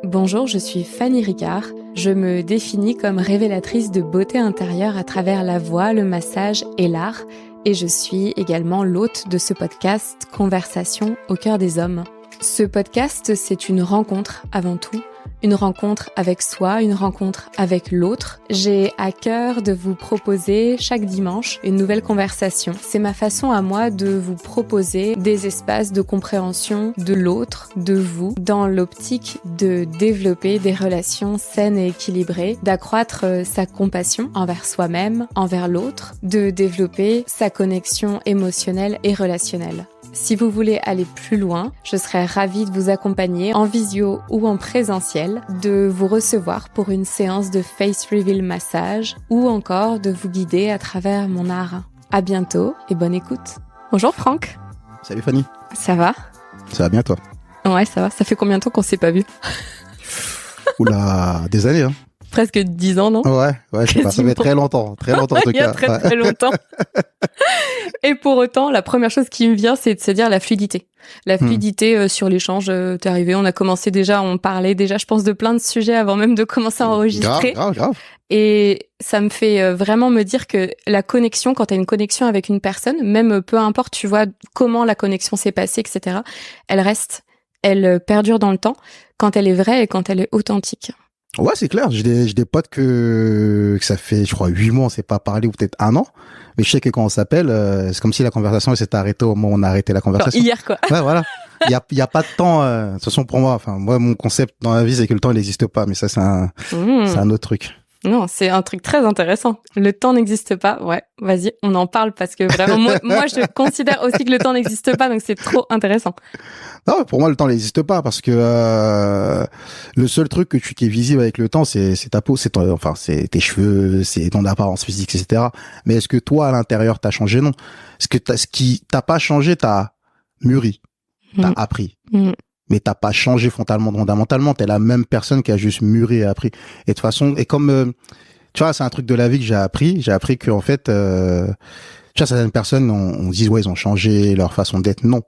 Bonjour, je suis Fanny Ricard. Je me définis comme révélatrice de beauté intérieure à travers la voix, le massage et l'art. Et je suis également l'hôte de ce podcast Conversation au cœur des hommes. Ce podcast, c'est une rencontre avant tout. Une rencontre avec soi, une rencontre avec l'autre. J'ai à cœur de vous proposer chaque dimanche une nouvelle conversation. C'est ma façon à moi de vous proposer des espaces de compréhension de l'autre, de vous, dans l'optique de développer des relations saines et équilibrées, d'accroître sa compassion envers soi-même, envers l'autre, de développer sa connexion émotionnelle et relationnelle. Si vous voulez aller plus loin, je serais ravie de vous accompagner en visio ou en présentiel, de vous recevoir pour une séance de face reveal massage ou encore de vous guider à travers mon art. À bientôt et bonne écoute. Bonjour Franck. Salut Fanny. Ça va ? Ça va bien toi ? Ouais, ça va. Ça fait combien de temps qu'on s'est pas vu ? Oula, des années hein. Presque 10 ans, non ? Ouais, je sais pas, ça fait très longtemps en tout cas. Il y a très longtemps. Et pour autant, la première chose qui me vient, c'est de se dire la fluidité. La fluidité sur l'échange. T'es arrivé, on a commencé déjà, on parlait déjà, je pense, de plein de sujets avant même de commencer à enregistrer. Grave. Et ça me fait vraiment me dire que la connexion, quand t'as une connexion avec une personne, même peu importe, tu vois, comment la connexion s'est passée, etc., elle reste, elle perdure dans le temps quand elle est vraie et quand elle est authentique. Ouais, c'est clair. J'ai des potes que ça fait, je crois, 8 mois, on s'est pas parlé ou peut-être 1 an. Mais je sais que quand on s'appelle, c'est comme si la conversation s'était arrêtée au moment où on a arrêté la conversation. Genre hier, quoi. Ouais, voilà. Il y a pas de temps. De toute façon, pour moi, mon concept dans la vie, c'est que le temps, il n'existe pas. Mais ça, c'est un autre truc. Non, c'est un truc très intéressant. Le temps n'existe pas. Ouais, vas-y, on en parle parce que vraiment, moi, je considère aussi que le temps n'existe pas, donc c'est trop intéressant. Non, pour moi, le temps n'existe pas parce que le seul truc qui est visible avec le temps, c'est ta peau, c'est tes cheveux, c'est ton apparence physique, etc. Mais est-ce que toi, à l'intérieur, t'as changé? Non. Ce qui t'a pas changé, t'as mûri, t'as appris. Mais t'as pas changé fondamentalement. T'es la même personne qui a juste mûri et appris. Et de toute façon, et comme tu vois, c'est un truc de la vie que j'ai appris. J'ai appris que en fait, tu vois, certaines personnes, on dit ouais, ils ont changé leur façon d'être. Non,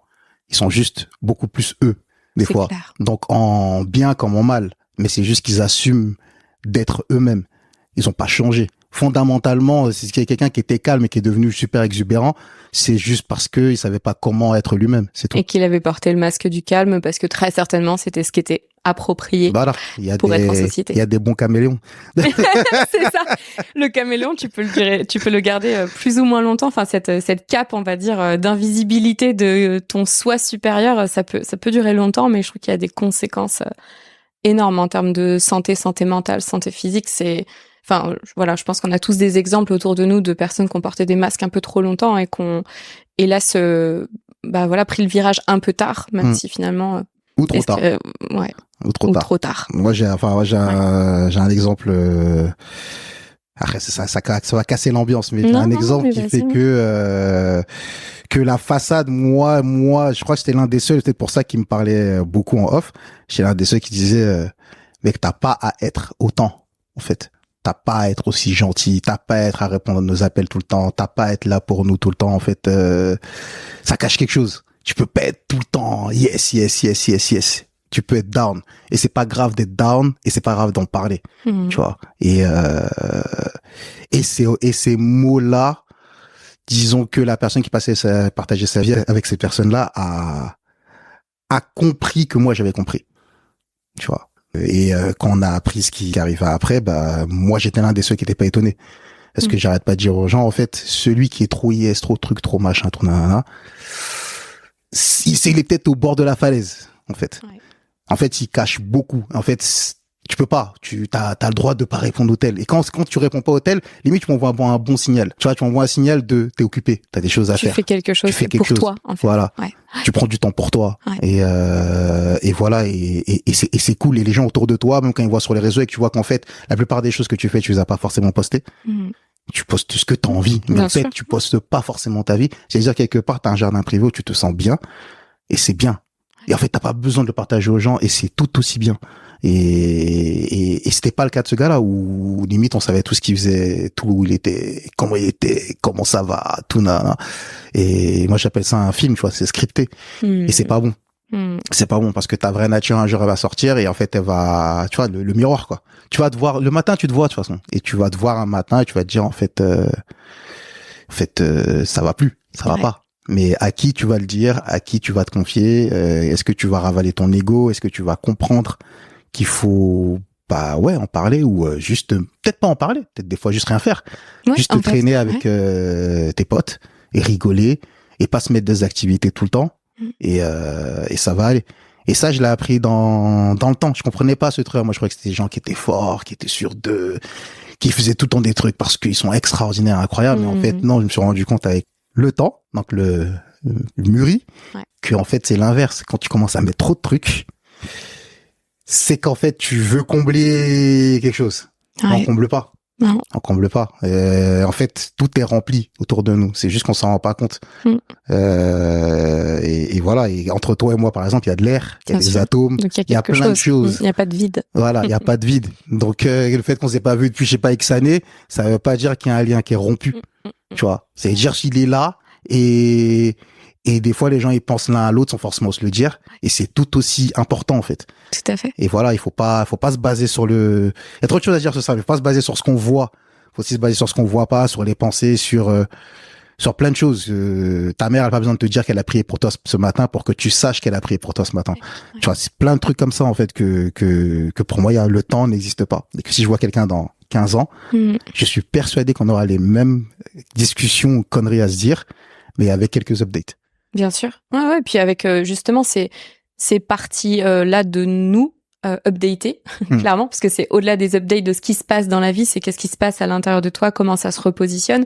ils sont juste beaucoup plus eux des fois. Clair. Donc en bien comme en mal. Mais c'est juste qu'ils assument d'être eux-mêmes. Ils ont pas changé. Fondamentalement, c'est quelqu'un qui était calme et qui est devenu super exubérant, c'est juste parce que il savait pas comment être lui-même, c'est tout. Et qu'il avait porté le masque du calme parce que très certainement c'était ce qui était approprié pour être en société. Il y a des bons caméléons. C'est ça. Le caméléon, tu peux le garder plus ou moins longtemps. Enfin, cette cape, on va dire, d'invisibilité de ton soi supérieur, ça peut durer longtemps, mais je trouve qu'il y a des conséquences énormes en termes de santé mentale, santé physique. Enfin, voilà, je pense qu'on a tous des exemples autour de nous de personnes qui ont porté des masques un peu trop longtemps et hélas, pris le virage un peu tard, même si finalement. Ou trop tard. Ouais. Ou trop tard. Moi, j'ai un exemple. Après, ça va casser l'ambiance, mais j'ai un exemple qui fait que la façade, moi, je crois que c'était l'un des seuls, peut-être pour ça qu'il me parlait beaucoup en off. J'étais l'un des seuls qui disait, mec, t'as pas à être autant, en fait. T'as pas à être aussi gentil, t'as pas à être à répondre à nos appels tout le temps, t'as pas à être là pour nous tout le temps, en fait. Ça cache quelque chose. Tu peux pas être tout le temps yes. Tu peux être down. Et c'est pas grave d'être down, et c'est pas grave d'en parler. Tu vois. Et ces mots-là, disons que la personne qui partageait sa vie avec ces personnes-là a compris que moi j'avais compris. Tu vois. Et quand on a appris ce qui arriva après, moi j'étais l'un des ceux qui étaient pas étonnés. Parce que j'arrête pas de dire aux gens, en fait, celui qui est trop yes, trop truc, trop machin, trop nanana, il est peut-être au bord de la falaise, en fait. Ouais. En fait, il cache beaucoup. En fait, tu peux pas. T'as le droit de pas répondre au tel. Et quand tu réponds pas au tel, limite, tu m'envoies un bon signal. Tu vois, tu m'envoies un signal de t'es occupé. T'as des choses à faire. Tu fais quelque chose pour toi, en fait. Voilà. Ouais. Tu prends du temps pour toi. Ouais. Et voilà. Et c'est cool. Et les gens autour de toi, même quand ils voient sur les réseaux et que tu vois qu'en fait, la plupart des choses que tu fais, tu les as pas forcément postées. Tu postes ce que t'as envie. Mais en fait, tu postes pas forcément ta vie. C'est-à-dire, quelque part, t'as un jardin privé où tu te sens bien. Et c'est bien. Et en fait, t'as pas besoin de le partager aux gens et c'est tout aussi bien. Et c'était pas le cas de ce gars-là où limite on savait tout ce qu'il faisait, tout où il était, comment ça va, tout na. Et moi j'appelle ça un film, tu vois, c'est scripté. Et c'est pas bon. C'est pas bon parce que ta vraie nature un jour elle va sortir et en fait elle va, tu vois, le miroir quoi. Tu vas te voir le matin, tu te vois de toute façon et tu vas te voir un matin et tu vas te dire en fait ça va plus, ça va pas. Mais à qui tu vas le dire, à qui tu vas te confier, est-ce que tu vas ravaler ton ego, est-ce que tu vas comprendre qu'il faut en parler ou juste peut-être pas en parler, peut-être des fois juste rien faire, juste te traîner avec tes potes et rigoler et pas se mettre des activités tout le temps et ça va aller. Et ça je l'ai appris dans le temps. Je comprenais pas ce truc. Moi je croyais que c'était des gens qui étaient forts, qui étaient sûrs d'eux, qui faisaient tout le temps des trucs parce qu'ils sont extraordinaires, incroyables. Mais en fait non, je me suis rendu compte avec le temps, donc le mûri, que en fait c'est l'inverse. Quand tu commences à mettre trop de trucs, c'est qu'en fait tu veux combler quelque chose. On comble pas. Non. On comble pas. En fait, tout est rempli autour de nous. C'est juste qu'on s'en rend pas compte. Et voilà. Et entre toi et moi, par exemple, il y a de l'air, il y a des atomes, il y a plein de choses. Il n'y a pas de vide. Voilà, il y a pas de vide. Donc le fait qu'on s'est pas vu depuis je sais pas X années, ça veut pas dire qu'il y a un lien qui est rompu. Tu vois, c'est dire s'il est là et des fois les gens ils pensent l'un à l'autre sans forcément se le dire et c'est tout aussi important en fait. Tout à fait. Et voilà, il faut pas se baser sur il y a trop de choses à dire sur ça, il faut pas se baser sur ce qu'on voit. Il faut aussi se baser sur ce qu'on voit pas, sur les pensées, sur plein de choses. Ta mère elle a pas besoin de te dire qu'elle a prié pour toi ce matin pour que tu saches qu'elle a prié pour toi ce matin. Tu vois, c'est plein de trucs comme ça en fait que pour moi le temps n'existe pas. Et que si je vois quelqu'un dans 15 ans, je suis persuadé qu'on aura les mêmes discussions ou conneries à se dire, mais avec quelques updates. Bien sûr. Ouais. Puis avec justement ces parties là de nous updater, clairement, parce que c'est au-delà des updates de ce qui se passe dans la vie, c'est qu'est-ce qui se passe à l'intérieur de toi, comment ça se repositionne.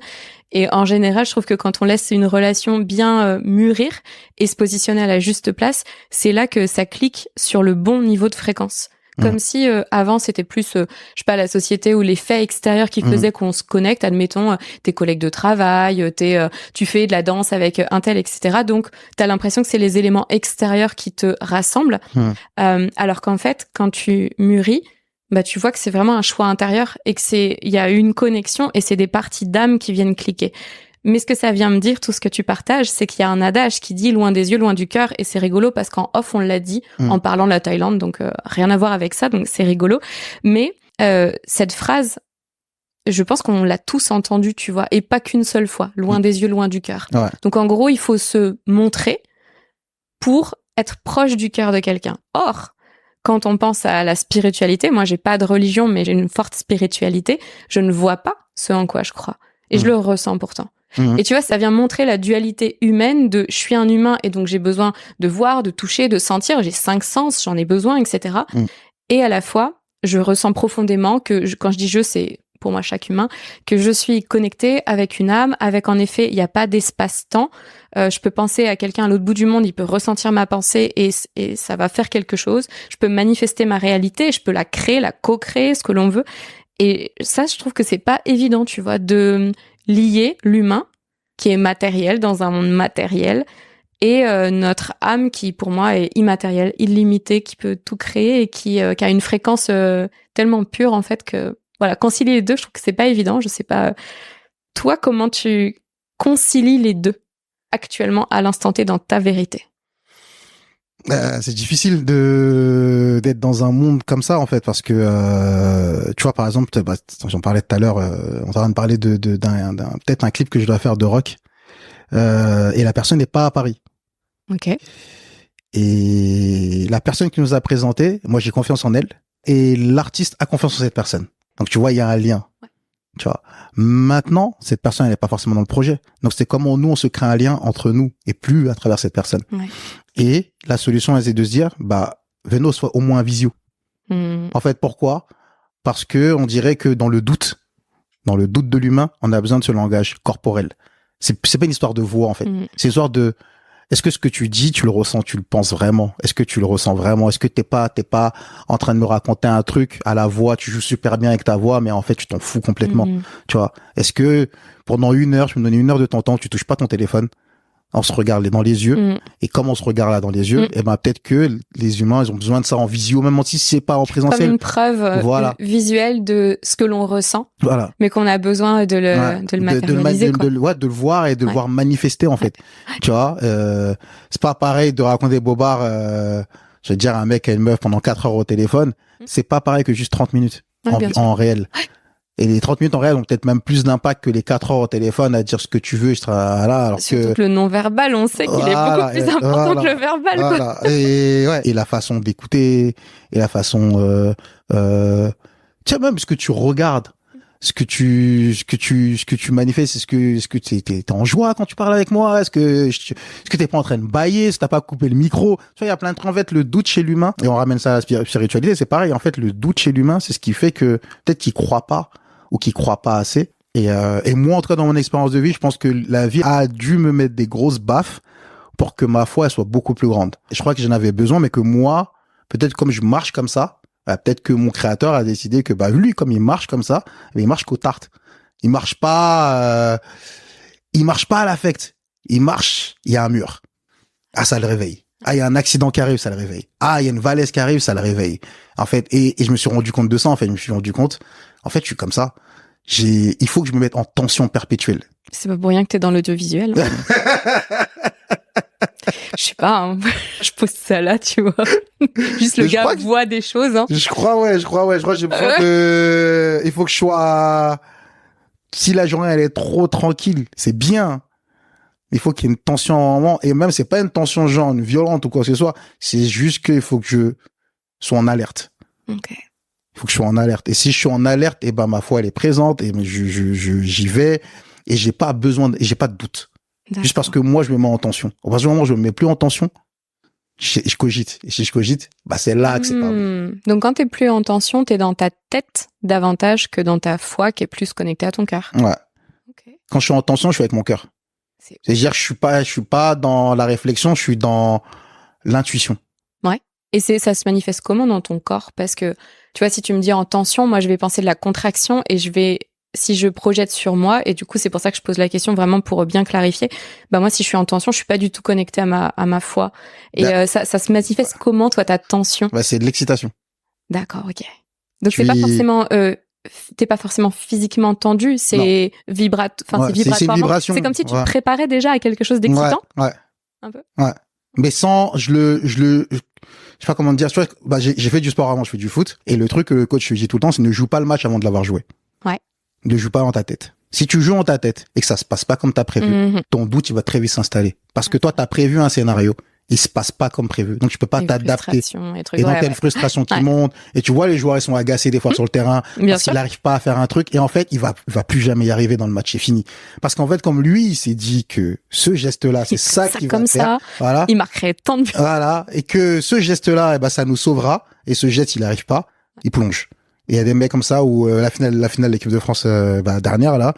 Et en général, je trouve que quand on laisse une relation bien mûrir et se positionner à la juste place, c'est là que ça clique sur le bon niveau de fréquence. Comme si avant c'était plus je sais pas la société ou les faits extérieurs qui faisaient qu'on se connecte, admettons tes collègues de travail, tu fais de la danse avec un tel, etc. Donc t'as l'impression que c'est les éléments extérieurs qui te rassemblent, alors qu'en fait quand tu mûris, bah tu vois que c'est vraiment un choix intérieur et que il y a une connexion et c'est des parties d'âme qui viennent cliquer. Mais ce que ça vient me dire, tout ce que tu partages, c'est qu'il y a un adage qui dit loin des yeux, loin du cœur, et c'est rigolo parce qu'en off on l'a dit en parlant de la Thaïlande, donc rien à voir avec ça, donc c'est rigolo. Mais cette phrase, je pense qu'on l'a tous entendue, tu vois, et pas qu'une seule fois, loin des yeux, loin du cœur. Ouais. Donc en gros, il faut se montrer pour être proche du cœur de quelqu'un. Or, quand on pense à la spiritualité, moi j'ai pas de religion, mais j'ai une forte spiritualité, je ne vois pas ce en quoi je crois, et je le ressens pourtant. Et tu vois, ça vient montrer la dualité humaine de je suis un humain et donc j'ai besoin de voir, de toucher, de sentir, j'ai 5 sens, j'en ai besoin, etc. Et à la fois, je ressens profondément que quand je dis je, c'est pour moi chaque humain, que je suis connectée avec une âme, avec en effet, il n'y a pas d'espace-temps. Je peux penser à quelqu'un à l'autre bout du monde, il peut ressentir ma pensée et ça va faire quelque chose. Je peux manifester ma réalité, je peux la créer, la co-créer, ce que l'on veut. Et ça, je trouve que c'est pas évident, tu vois, de lier l'humain, qui est matériel, dans un monde matériel, et notre âme, qui pour moi est immatérielle, illimitée, qui peut tout créer et qui a une fréquence tellement pure, en fait, que voilà, concilier les deux, je trouve que c'est pas évident. Je sais pas, toi, comment tu concilies les deux actuellement, à l'instant T, dans ta vérité? C'est difficile d'être dans un monde comme ça en fait parce que tu vois par exemple j'en parlais tout à l'heure on est en train de parler d'un peut-être un clip que je dois faire de rock et la personne n'est pas à Paris. Ok. Et la personne qui nous a présenté, moi j'ai confiance en elle et l'artiste a confiance en cette personne. Donc tu vois il y a un lien. Ouais. Tu vois. Maintenant, cette personne, elle n'est pas forcément dans le projet. Donc, c'est comment nous, on se crée un lien entre nous et plus à travers cette personne. Ouais. Et la solution, c'est de se dire, Veno soit au moins un visio. En fait, pourquoi? Parce que on dirait que dans le doute de l'humain, on a besoin de ce langage corporel. C'est pas une histoire de voix, en fait. C'est une histoire de, est-ce que ce que tu dis, tu le ressens, tu le penses vraiment? Est-ce que tu le ressens vraiment? Est-ce que t'es pas en train de me raconter un truc à la voix, tu joues super bien avec ta voix, mais en fait, tu t'en fous complètement. Tu vois? Est-ce que pendant 1 heure, tu me donnes 1 heure de ton temps, tu touches pas ton téléphone? On se regarde dans les yeux. Et comme on se regarde là dans les yeux, et ben peut-être que les humains, ils ont besoin de ça en visio, même si c'est pas en présentiel. Comme une preuve visuelle de ce que l'on ressent. Voilà. Mais qu'on a besoin de le matérialiser. De le voir et de le voir manifester, en fait. Tu vois, c'est pas pareil de raconter bobards, je veux dire, un mec et une meuf pendant 4 heures au téléphone. C'est pas pareil que juste 30 minutes en réel. Et les 30 minutes en réel ont peut-être même plus d'impact que les 4 heures au téléphone à dire ce que tu veux, là, alors surtout que le non-verbal, on sait qu'il est beaucoup plus important que le verbal. Voilà. Et la façon d'écouter, et la façon, tiens, même ce que tu regardes, ce que tu manifestes, est-ce que t'es en joie quand tu parles avec moi? Est-ce que t'es pas en train de bailler? Est-ce que t'as pas coupé le micro? Tu vois, il y a plein de trucs. En fait, le doute chez l'humain, et on ramène ça à la spiritualité, c'est pareil. En fait, le doute chez l'humain, c'est ce qui fait que peut-être qu'il croit pas, ou qu'il croit pas assez. Et moi, en tout cas, dans mon expérience de vie, je pense que la vie a dû me mettre des grosses baffes pour que ma foi, elle soit beaucoup plus grande. Et je crois que j'en avais besoin, mais que moi, peut-être comme je marche comme ça, peut-être que mon créateur a décidé que, lui, comme il marche comme ça, il marche qu'au tarte. Il marche pas à l'affect. Il marche, il y a un mur. Ah, ça le réveille. Ah, il y a un accident qui arrive, ça le réveille. Ah, il y a une valaise qui arrive, ça le réveille. En fait, et je me suis rendu compte de ça, en fait. Je me suis rendu compte, en fait, je suis comme ça. Il faut que je me mette en tension perpétuelle. C'est pas pour rien que t'es dans l'audiovisuel. Je sais pas, hein. Je pose ça là, tu vois. Juste le gars voit des choses, hein. Je crois que j'ai besoin de, il faut que je sois, si la journée elle est trop tranquille, c'est bien. Il faut qu'il y ait une tension en moment, et même c'est pas une tension genre une violente ou quoi que ce soit, c'est juste qu'il faut que je sois en alerte. Ok. Il faut que je sois en alerte. Et si je suis en alerte, ma foi elle est présente, et j'y vais, et j'ai pas besoin, et j'ai pas de doute. D'accord. Juste parce que moi, je me mets en tension. Au partir du moment où je me mets plus en tension, je cogite. Et si je cogite, c'est là que c'est pas bon. Donc, quand t'es plus en tension, t'es dans ta tête davantage que dans ta foi qui est plus connectée à ton cœur. Ouais. Okay. Quand je suis en tension, je suis avec mon cœur. C'est-à-dire, je suis pas dans la réflexion, je suis dans l'intuition. Ouais. Et ça se manifeste comment dans ton corps? Parce que, tu vois, si tu me dis en tension, moi, je vais penser de la contraction et si je projette sur moi, et du coup, c'est pour ça que je pose la question vraiment pour bien clarifier. Moi, si je suis en tension, je suis pas du tout connectée à ma foi. Et ça se manifeste comment, toi, ta tension? C'est de l'excitation. D'accord, ok. Donc, c'est pas forcément, t'es pas forcément physiquement tendu, c'est vibratoire. C'est une vibration. C'est comme si tu te préparais déjà à quelque chose d'excitant. Ouais. Un peu. Ouais. Mais sans, je sais pas comment te dire. Tu vois, j'ai fait du sport avant, je fais du foot. Et le truc que le coach dit tout le temps, c'est ne joue pas le match avant de l'avoir joué. Ouais. Ne joue pas dans ta tête. Si tu joues dans ta tête et que ça se passe pas comme t'as prévu, ton doute, il va très vite s'installer. Parce que toi, t'as prévu un scénario, il se passe pas comme prévu. Donc, tu peux pas t'adapter. Et donc, t'as une frustration qui monte. Et tu vois, les joueurs, ils sont agacés des fois sur le terrain. Parce qu'il n'arrive pas à faire un truc. Et en fait, il va plus jamais y arriver dans le match. C'est fini. Parce qu'en fait, comme lui, il s'est dit que ce geste-là, c'est ça qu'il va faire. Voilà. Il marquerait tant de buts. Voilà. Et que ce geste-là, ça nous sauvera. Et ce geste, il n'arrive pas. Il plonge. Et il y a des mecs comme ça où la finale de l'équipe de France dernière là,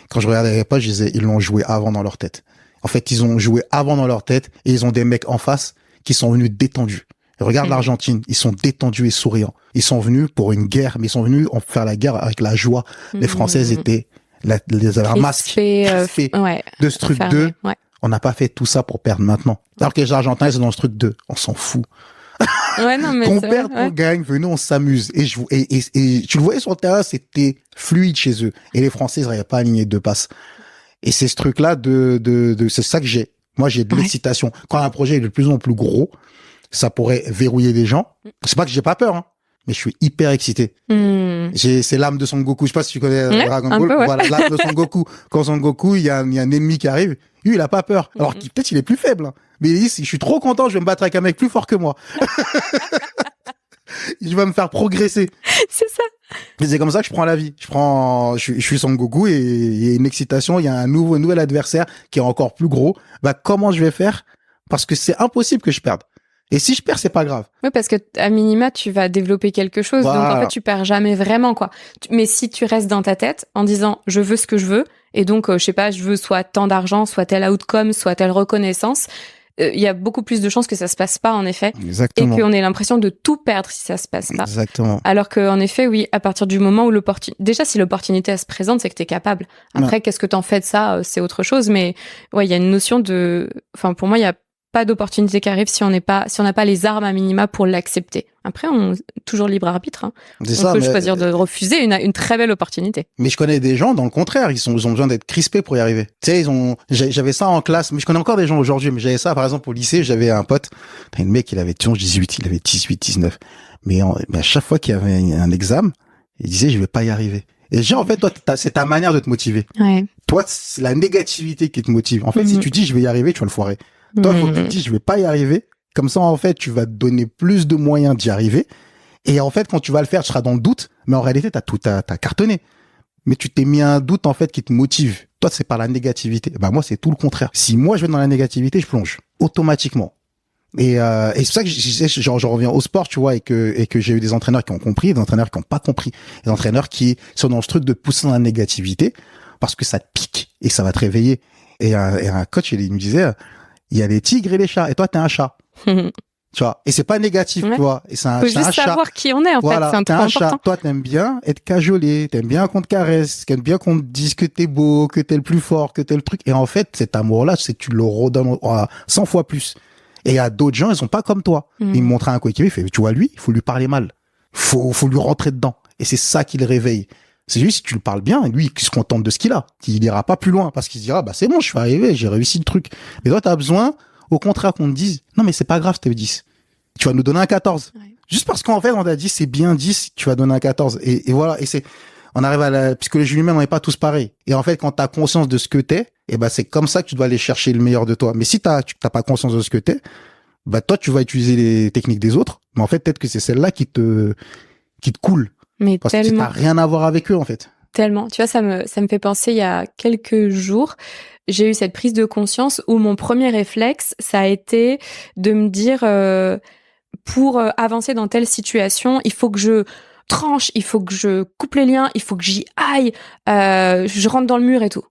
quand je regardais les potes, je disais ils l'ont joué avant dans leur tête. En fait, ils ont joué avant dans leur tête et ils ont des mecs en face qui sont venus détendus. Et regarde l'Argentine, ils sont détendus et souriants. Ils sont venus pour une guerre, mais ils sont venus faire la guerre avec la joie. Les Françaises étaient les masques de ce truc 2. Ouais. On n'a pas fait tout ça pour perdre maintenant. Alors que les Argentins, ils sont dans ce truc 2. On s'en fout. Ouais, non, mais qu'on perde, qu'on gagne, venez, on s'amuse. Et tu le voyais sur le terrain, c'était fluide chez eux. Et les Français, ils n'arrivaient pas à aligner 2 passes. Et c'est ce truc-là c'est ça que j'ai. Moi, j'ai de l'excitation. Quand un projet est de plus en plus gros, ça pourrait verrouiller des gens. C'est pas que j'ai pas peur, hein, mais je suis hyper excité. C'est l'âme de Son Goku. Je sais pas si tu connais Dragon Ball. Voilà, l'âme de Son Goku. Quand Son Goku, il y a un ennemi qui arrive, lui, il a pas peur. Alors peut-être il est plus faible, hein. Mais il dit, je suis trop content, je vais me battre avec un mec plus fort que moi. Je vais me faire progresser. C'est ça. Et c'est comme ça que je prends la vie. Je suis Son Goku et il y a une excitation, il y a un nouvel adversaire qui est encore plus gros. Comment je vais faire? Parce que c'est impossible que je perde. Et si je perds, c'est pas grave. Oui, parce que à minima, tu vas développer quelque chose. Voilà. Donc en fait, tu perds jamais vraiment, quoi. Mais si tu restes dans ta tête en disant je veux ce que je veux, et donc je sais pas, je veux soit tant d'argent, soit tel outcome, soit telle reconnaissance, il y a beaucoup plus de chances que ça se passe pas, en effet. Exactement. Et qu'on ait l'impression de tout perdre si ça se passe pas. Exactement. Alors qu'en effet, oui, à partir du moment où déjà, si l'opportunité, elle se présente, c'est que t'es capable. Après, qu'est-ce que t'en fais de ça? C'est autre chose. Mais, ouais, il y a une notion enfin, pour moi, il y a pas d'opportunité qui arrive si on n'a pas les armes à minima pour l'accepter. Après, on est toujours libre arbitre. Hein. On peut choisir de refuser une très belle opportunité. Mais je connais des gens, dans le contraire, ils ont besoin d'être crispés pour y arriver. Tu sais, j'avais ça en classe, mais je connais encore des gens aujourd'hui, mais j'avais ça, par exemple, au lycée, j'avais un pote, le mec, il avait 18, 19. Mais à chaque fois qu'il y avait un examen, il disait, je vais pas y arriver. Et genre, en fait, toi, c'est ta manière de te motiver. Ouais. Toi, c'est la négativité qui te motive. En fait, si tu dis, je vais y arriver, tu vas le foirer. Toi, faut que tu te dises, je vais pas y arriver. Comme ça, en fait, tu vas te donner plus de moyens d'y arriver. Et en fait, quand tu vas le faire, tu seras dans le doute. Mais en réalité, t'as cartonné. Mais tu t'es mis un doute, en fait, qui te motive. Toi, c'est par la négativité. Bah, moi, c'est tout le contraire. Si moi, je vais dans la négativité, je plonge. Automatiquement. Et c'est pour ça que je reviens au sport, tu vois, et que j'ai eu des entraîneurs qui ont compris, des entraîneurs qui n'ont pas compris. Des entraîneurs qui sont dans ce truc de pousser dans la négativité parce que ça te pique et ça va te réveiller. Et un coach, il me disait, il y a les tigres et les chats, et toi, t'es un chat. Tu vois, et c'est pas négatif, tu vois. Et faut juste savoir qui on est, en fait. C'est un truc important. Chat. Toi, t'aimes bien être cajolé, t'aimes bien qu'on te caresse, t'aimes bien qu'on te dise que t'es beau, que t'es le plus fort, que t'es le truc. Et en fait, cet amour-là, c'est que tu le redonnes 100 fois plus. Et il y a d'autres gens, ils sont pas comme toi. Il me montrait un coéquipier, il fait, tu vois, lui, il faut lui parler mal. Faut lui rentrer dedans. Et c'est ça qui le réveille. C'est juste, si tu le parles bien, lui, il se contente de ce qu'il a. Il ira pas plus loin parce qu'il se dira, bah, c'est bon, je suis arrivé, j'ai réussi le truc. Mais toi, t'as besoin, au contraire, qu'on te dise, non, mais c'est pas grave, t'es 10. Tu vas nous donner un 14. Ouais. Juste parce qu'en fait, on t'a dit, c'est bien 10, tu vas donner un 14. Et voilà. Et on arrive à la psychologie humaine, on n'est pas tous pareils. Et en fait, quand t'as conscience de ce que t'es, et ben, c'est comme ça que tu dois aller chercher le meilleur de toi. Mais si t'as pas conscience de ce que t'es, bah, toi, tu vas utiliser les techniques des autres. Mais en fait, peut-être que c'est celle-là qui te coule. Mais parce tellement. que t'as rien à voir avec eux, en fait. Tellement. Tu vois, ça me fait penser, il y a quelques jours, j'ai eu cette prise de conscience où mon premier réflexe, ça a été de me dire, pour avancer dans telle situation, il faut que je tranche, il faut que je coupe les liens, il faut que j'y aille, je rentre dans le mur et tout.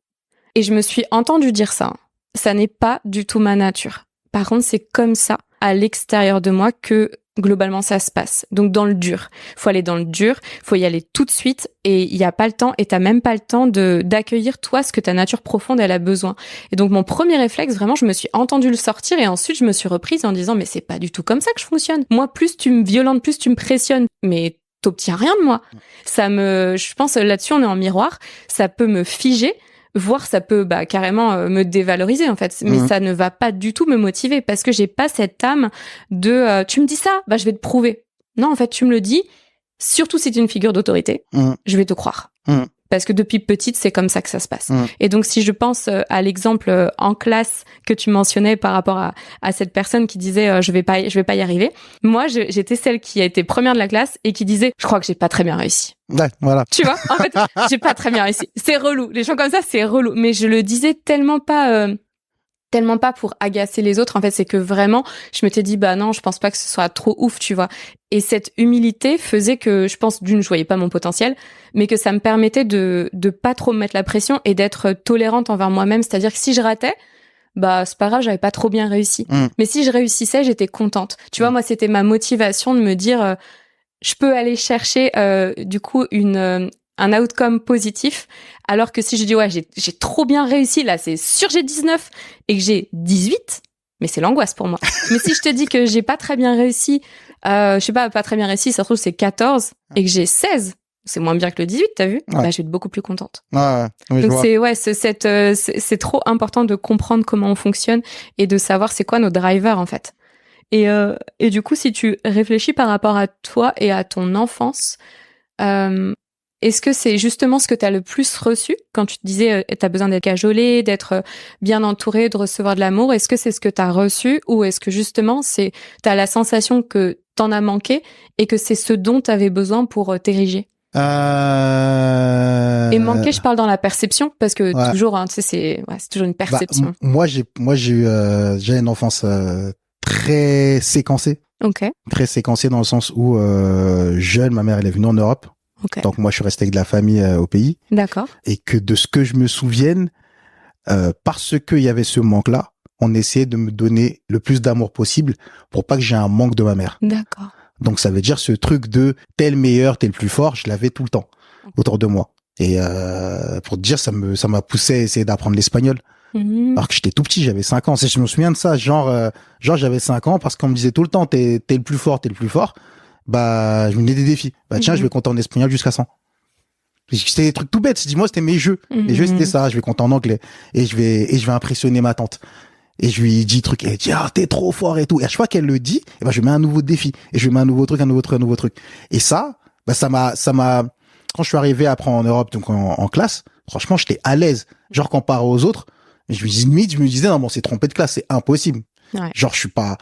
Et je me suis entendue dire ça. Ça n'est pas du tout ma nature. Par contre, c'est comme ça, à l'extérieur de moi, que globalement ça se passe. Donc dans le dur. Faut aller dans le dur, faut y aller tout de suite et il y a pas le temps et t'as même pas le temps d'accueillir toi ce que ta nature profonde elle a besoin. Et donc mon premier réflexe, vraiment, je me suis entendue le sortir et ensuite je me suis reprise en disant mais c'est pas du tout comme ça que je fonctionne. Moi, plus tu me violentes, plus tu me pressionnes, mais t'obtiens rien de moi. Je pense là-dessus on est en miroir, ça peut me figer. Voire ça peut carrément me dévaloriser en fait, mais ça ne va pas du tout me motiver parce que j'ai pas cette âme de tu me dis ça, je vais te prouver. Non, en fait, tu me le dis, surtout si tu es une figure d'autorité, je vais te croire. Parce que depuis petite, c'est comme ça que ça se passe. Et donc, si je pense à l'exemple en classe que tu mentionnais par rapport à cette personne qui disait je vais pas y arriver. Moi, j'étais celle qui a été première de la classe et qui disait je crois que j'ai pas très bien réussi. Ouais, voilà. Tu vois, en fait, j'ai pas très bien réussi. C'est relou. Les gens comme ça, c'est relou. Mais je le disais tellement pas pour agacer les autres. En fait, c'est que vraiment, je m'étais dit, non, je pense pas que ce soit trop ouf, tu vois. Et cette humilité faisait que, je pense, je voyais pas mon potentiel, mais que ça me permettait de pas trop me mettre la pression et d'être tolérante envers moi-même. C'est-à-dire que si je ratais, c'est pas grave, j'avais pas trop bien réussi. Mais si je réussissais, j'étais contente. Tu vois, moi, c'était ma motivation de me dire, je peux aller chercher, du coup, un outcome positif, alors que si je dis j'ai trop bien réussi, là c'est sûr j'ai 19 et que j'ai 18, mais c'est l'angoisse pour moi. Mais si je te dis que j'ai pas très bien réussi, pas très bien réussi, ça se trouve c'est 14 et que j'ai 16, c'est moins bien que le 18, t'as vu? Je vais être beaucoup plus contente. Donc c'est trop important de comprendre comment on fonctionne et de savoir c'est quoi nos drivers en fait. Et du coup, si tu réfléchis par rapport à toi et à ton enfance, est-ce que c'est justement ce que tu as le plus reçu quand tu te disais tu as besoin d'être cajolé, d'être bien entouré, de recevoir de l'amour? Est-ce que c'est ce que tu as reçu ou est-ce que justement tu as la sensation que t'en as manqué et que c'est ce dont tu avais besoin pour t'ériger? Et manquer, je parle dans la perception parce que toujours c'est toujours une perception. Moi j'ai eu une enfance très séquencée. OK. Très séquencée dans le sens où jeune, ma mère elle est venue en Europe. Okay. Donc moi je suis resté avec de la famille au pays. D'accord. Et que de ce que je me souvienne, parce qu'il y avait ce manque-là, on essayait de me donner le plus d'amour possible pour pas que j'ai un manque de ma mère. D'accord. Donc ça veut dire ce truc de t'es le meilleur, t'es le plus fort, je l'avais tout le temps autour de moi. Et pour te dire, ça m'a poussé à essayer d'apprendre l'espagnol. Alors que j'étais tout petit, j'avais 5 ans. Je me souviens de ça, genre j'avais 5 ans parce qu'on me disait tout le temps t'es le plus fort, t'es le plus fort. Bah je me donnais des défis. Bah tiens, je vais compter en espagnol jusqu'à 100. C'était des trucs tout bêtes. Dis-moi, c'était mes jeux. Les jeux, c'était ça. Je vais compter en anglais et je vais impressionner ma tante. Et je lui dis truc, et elle dit, t'es trop fort et tout. Et à chaque fois qu'elle le dit, et ben, je mets un nouveau défi. Et je mets un nouveau truc. Et ça, bah, ça m'a, quand je suis arrivé après en Europe, donc en classe, franchement, j'étais à l'aise. Genre, comparé aux autres, je me disais, non, bon, c'est trompé de classe, c'est impossible. Ouais. Genre, je suis pas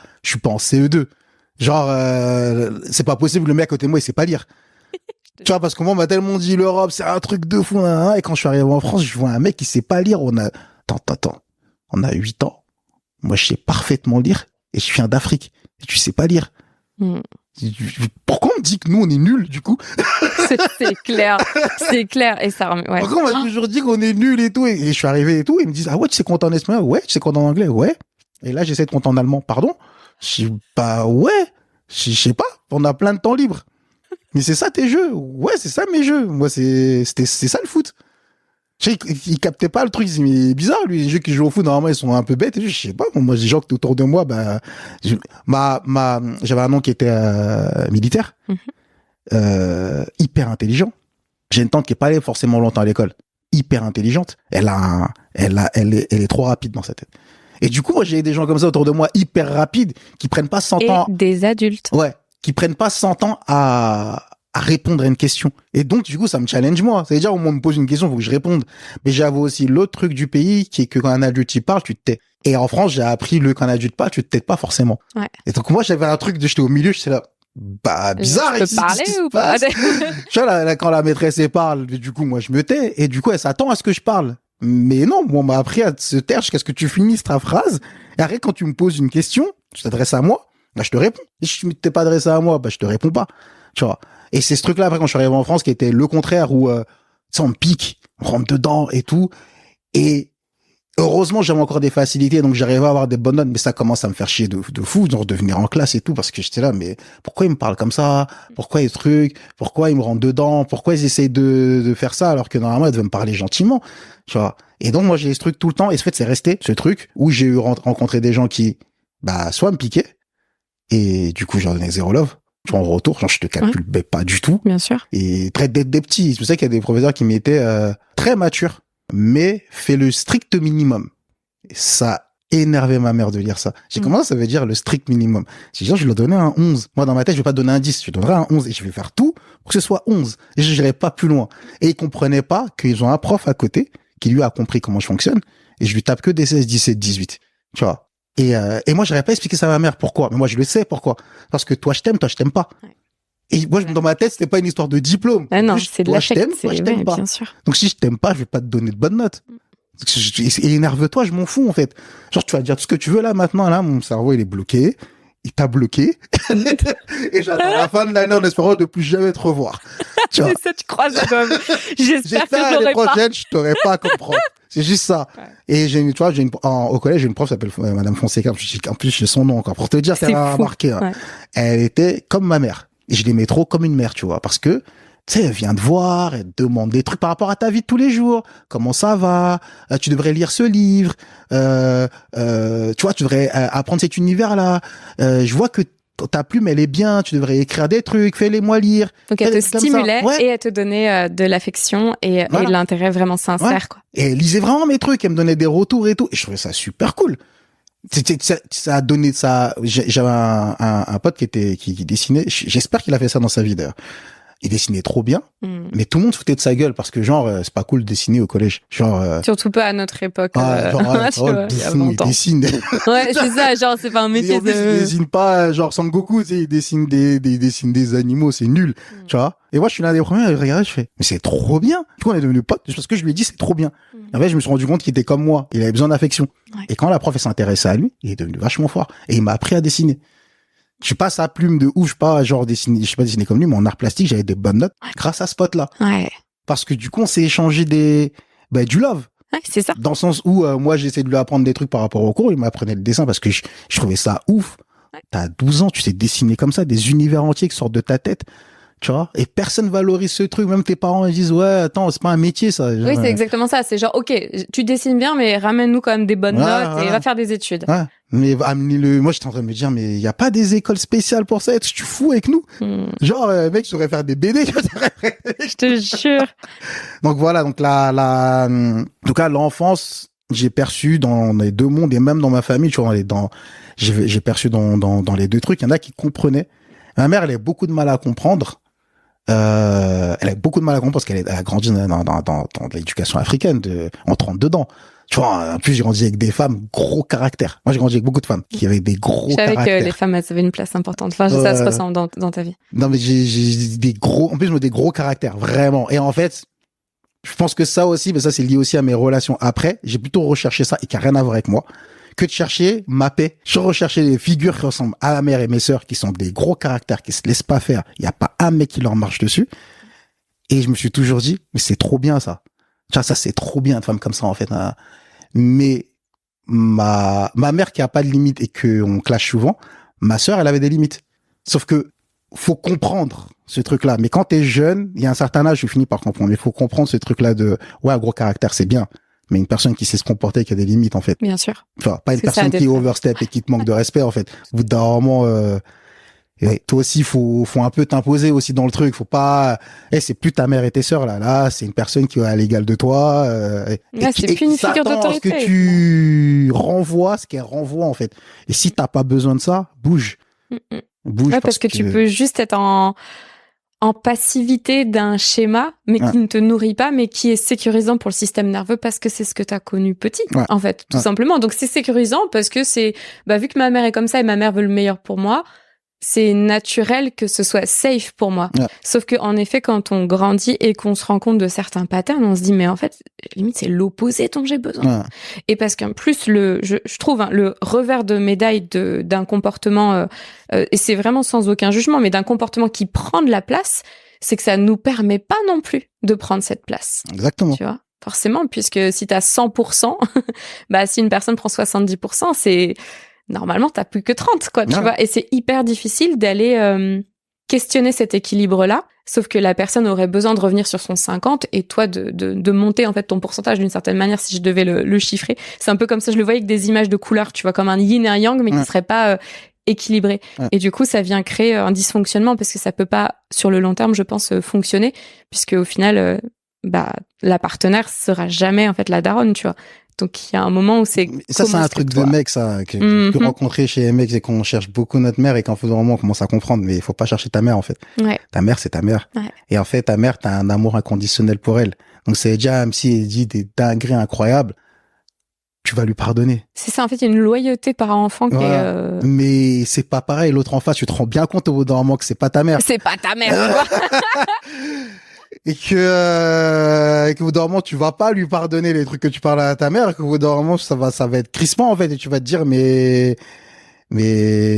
en CE2. Genre, c'est pas possible, le mec à côté de moi, il sait pas lire. Tu vois, parce que moi, on m'a tellement dit l'Europe, c'est un truc de fou, hein. Et quand je suis arrivé en France, je vois un mec qui sait pas lire. Attends. On a 8 ans. Moi, je sais parfaitement lire et je viens d'Afrique. Et tu sais pas lire. Pourquoi on me dit que nous, on est nuls, du coup? C'est clair. Et ça, ouais. Pourquoi on m'a toujours dit qu'on est nuls et tout? Et je suis arrivé et tout. Et ils me disent, ah ouais, tu sais compter en espagnol? Ouais. Tu sais compter en anglais? Ouais. Et là, j'essaie de compter en allemand. Pardon? Je dis, bah ouais. Je sais pas. On a plein de temps libre. Mais c'est ça tes jeux? Ouais, c'est ça mes jeux. Moi, c'est ça le foot. Tu sais, il captait pas le truc. Il dit, mais bizarre, lui, les jeux qui jouent au foot, normalement, ils sont un peu bêtes. Et je sais pas, moi, les gens qui étaient autour de moi, bah, j'avais un oncle qui était militaire, hyper intelligent. J'ai une tante qui est pas allée forcément longtemps à l'école, hyper intelligente. Elle est trop rapide dans sa tête. Et du coup, moi, j'ai des gens comme ça autour de moi, hyper rapides, qui prennent pas 100 ans. Et des adultes. Ouais. Qui prennent pas 100 ans à répondre à une question. Et donc, du coup, ça me challenge moi. C'est-à-dire, au moins, on me pose une question, il faut que je réponde. Mais j'avoue aussi l'autre truc du pays, qui est que quand un adulte y parle, tu te tais. Et en France, j'ai appris quand un adulte parle, tu te tais pas forcément. Ouais. Et donc, moi, j'avais un truc j'étais au milieu, j'étais là, bah, bizarre. Je peux parler ou pas? Tu vois, là, quand la maîtresse, elle parle, du coup, moi, je me tais. Et du coup, elle s'attend à ce que je parle. Mais non, moi, on m'a appris à se taire jusqu'à ce que tu finisses ta phrase. Et après, quand tu me poses une question, tu t'adresses à moi, bah, je te réponds. Et si tu t'es pas adressé à moi, bah, je te réponds pas. Tu vois. Et c'est ce truc-là, après, quand je suis arrivé en France, qui était le contraire, où, tu sais, on me pique, on rentre dedans et tout. Et heureusement, j'avais encore des facilités, donc j'arrivais à avoir des bonnes notes, mais ça commence à me faire chier de fou, genre de venir en classe et tout, parce que j'étais là, mais pourquoi ils me parlent comme ça? Pourquoi ils trucs? Pourquoi ils me rentrent dedans? Pourquoi ils essayent de faire ça, alors que normalement, ils devaient me parler gentiment? Tu vois. Et donc, moi, j'ai ce truc tout le temps, et ce fait, c'est resté, ce truc, où j'ai rencontré des gens qui, bah, soit me piquaient, et du coup, j'en donnais zéro love. Tu vois, en retour, genre, je te calcule pas du tout. Bien sûr. Et traite d'être des petits. C'est pour ça qu'il y a des professeurs qui m'étaient très matures, mais fais le strict minimum. Et ça énervait ma mère de lire ça. J'ai comment ça veut dire le strict minimum? J'ai dit, je lui donnais un 11. Moi, dans ma tête, je vais pas donner un 10. Je donnerai un 11 et je vais faire tout pour que ce soit 11. Et je n'irai pas plus loin. Et ils comprenaient pas qu'ils ont un prof à côté qui lui a compris comment je fonctionne. Et je lui tape que des 16, 17, 18. Tu vois. Et moi, j'aurais pas expliqué ça à ma mère. Pourquoi? Mais moi, je le sais pourquoi. Parce que toi, je t'aime pas. Ouais. Et moi, dans ma tête, c'était pas une histoire de diplôme. Ah non, juste, c'est de l'affect. Toi, je t'aime pas. Bien sûr. Donc, si je t'aime pas, je vais pas te donner de bonnes notes. Et énerve-toi, je m'en fous, en fait. Genre, tu vas dire tout ce que tu veux là, maintenant, là, mon cerveau, il est bloqué. Il t'a bloqué. Et j'attends la fin de l'année en espérant de plus jamais te revoir. Tu vois. Ça, tu crois ça comme... J'espère que l'année prochaine, je t'aurai pas comme prof. C'est juste ça. Ouais. Et au collège, j'ai une prof qui s'appelle Madame Fonseca. En plus, j'ai son nom encore. Pour te dire, ça m'a marqué. Hein. Ouais. Elle était comme ma mère. Et je l'aimais trop comme une mère, tu vois. Parce que, tu sais, elle vient te voir, elle te demande des trucs par rapport à ta vie de tous les jours. Comment ça va? Tu devrais lire ce livre. Tu vois, tu devrais apprendre cet univers-là. Je vois que ta plume, elle est bien. Tu devrais écrire des trucs. Fais-les-moi lire. Donc, elle te stimulait et elle te donnait de l'affection et de l'intérêt vraiment sincère, quoi. Et elle lisait vraiment mes trucs. Elle me donnait des retours et tout. Et je trouvais ça super cool. Ça a donné ça. J'avais un pote qui dessinait. J'espère qu'il a fait ça dans sa vie, d'ailleurs. Il dessinait trop bien, mais tout le monde se foutait de sa gueule parce que genre c'est pas cool de dessiner au collège. Genre surtout pas à notre époque. Il dessine. Ouais, c'est ça. Genre c'est pas un métier. Il dessine pas genre Sangoku, tu sais, il dessine des animaux, c'est nul, tu vois. Et moi je suis l'un des premiers à regarder, je fais mais c'est trop bien. Du coup on est devenus potes parce que je lui ai dit c'est trop bien. En fait je me suis rendu compte qu'il était comme moi, il avait besoin d'affection. Ouais. Et quand la prof s'intéressait à lui, il est devenu vachement fort et il m'a appris à dessiner. Je suis pas sa plume de ouf, je suis pas dessiner comme lui, mais en art plastique, j'avais des bonnes notes grâce à ce pote-là. Ouais. Parce que du coup, on s'est échangé du love. Ouais, c'est ça. Dans le sens où moi j'essaie de lui apprendre des trucs par rapport au cours, il m'apprenait le dessin parce que je trouvais ça ouf. Ouais. T'as 12 ans, tu sais dessiner comme ça, des univers entiers qui sortent de ta tête. Tu vois, et personne valorise ce truc, même tes parents ils disent ouais attends c'est pas un métier ça. Oui c'est exactement ça, c'est genre ok tu dessines bien mais ramène-nous quand même des bonnes notes et va faire des études. Ouais. Mais moi j'étais en train de me dire mais il y a pas des écoles spéciales pour ça, tu fous avec nous. Genre mec je saurais faire des BD. Je te jure. Donc voilà, donc en tout cas l'enfance j'ai perçu dans les deux mondes et même dans ma famille, tu vois, j'ai perçu dans les deux trucs, il y en a qui comprenaient. Ma mère elle a beaucoup de mal à comprendre. Elle a beaucoup de mal à comprendre parce qu'elle a grandi dans l'éducation africaine, on rentre dedans. Tu vois, en plus, j'ai grandi avec des femmes gros caractère. Moi, j'ai grandi avec beaucoup de femmes qui avaient des gros caractères. Je savais que les femmes, elles avaient une place importante. Enfin, ça se ressent dans ta vie. Non, mais j'ai des gros, en plus, des gros caractères, vraiment. Et en fait, je pense que ça aussi, mais ça, c'est lié aussi à mes relations après. J'ai plutôt recherché ça et qui a rien à voir avec moi. Que de chercher ma paix. Je recherchais des figures qui ressemblent à ma mère et mes sœurs, qui sont des gros caractères, qui se laissent pas faire. Il y a pas un mec qui leur marche dessus. Et je me suis toujours dit, mais c'est trop bien ça. Tu vois, ça c'est trop bien, une femme comme ça en fait. Mais ma mère qui a pas de limite et que on clash souvent, ma sœur elle avait des limites. Sauf que faut comprendre ce truc-là. Mais quand t'es jeune, il y a un certain âge, je finis par comprendre. Mais faut comprendre ce truc-là de ouais, gros caractère, c'est bien. Mais une personne qui sait se comporter, qui a des limites, en fait. Bien sûr. Enfin, pas une personne qui overstep et qui te manque de respect, en fait. Au bout d'un moment, toi aussi, faut un peu t'imposer aussi dans le truc. Faut pas, c'est plus ta mère et tes sœurs, là. Là, c'est une personne qui est à l'égal de toi, c'est plus une figure d'autorité. Ce que tu renvoies, ce qu'elle renvoie, en fait. Et si t'as pas besoin de ça, bouge. Bouge. Ouais, parce que tu peux juste être en passivité d'un schéma, mais qui ne te nourrit pas, mais qui est sécurisant pour le système nerveux parce que c'est ce que tu as connu petit, en fait, tout simplement. Donc, c'est sécurisant parce que c'est, vu que ma mère est comme ça et ma mère veut le meilleur pour moi, c'est naturel que ce soit safe pour moi. Sauf que, en effet, quand on grandit et qu'on se rend compte de certains patterns, on se dit, mais en fait, limite, c'est l'opposé dont j'ai besoin. Et parce qu'en plus, je trouve, le revers de médaille d'un comportement, et c'est vraiment sans aucun jugement, mais d'un comportement qui prend de la place, c'est que ça nous permet pas non plus de prendre cette place. Exactement. Tu vois? Forcément, puisque si t'as 100%, si une personne prend 70%, c'est, normalement, t'as plus que 30, quoi, tu vois. Et c'est hyper difficile d'aller questionner cet équilibre-là. Sauf que la personne aurait besoin de revenir sur son 50 et toi de monter, en fait, ton pourcentage d'une certaine manière si je devais le chiffrer. C'est un peu comme ça, je le voyais avec des images de couleurs, tu vois, comme un yin et un yang, mais qui serait pas équilibré. Et du coup, ça vient créer un dysfonctionnement parce que ça peut pas, sur le long terme, je pense, fonctionner, puisque au final, la partenaire sera jamais, en fait, la daronne, tu vois. Donc, il y a un moment où c'est... Ça, c'est un truc de mec, ça, que j'ai pu rencontrer chez les mecs, c'est qu'on cherche beaucoup notre mère et qu'en faisant un moment, on commence à comprendre, mais il faut pas chercher ta mère, en fait. Ta mère, c'est ta mère. Et en fait, ta mère, t'as un amour inconditionnel pour elle. Donc, c'est déjà, même si elle dit des dingueries incroyables, tu vas lui pardonner. C'est ça, en fait, il y a une loyauté par enfant qui est... Mais c'est pas pareil, l'autre en face, tu te rends bien compte au bout d'un moment que c'est pas ta mère. C'est pas ta mère, quoi. Et qu'au bout d'un moment, tu vas pas lui pardonner les trucs que tu parles à ta mère, qu'au bout d'un moment, ça va être crispant, en fait, et tu vas te dire, mais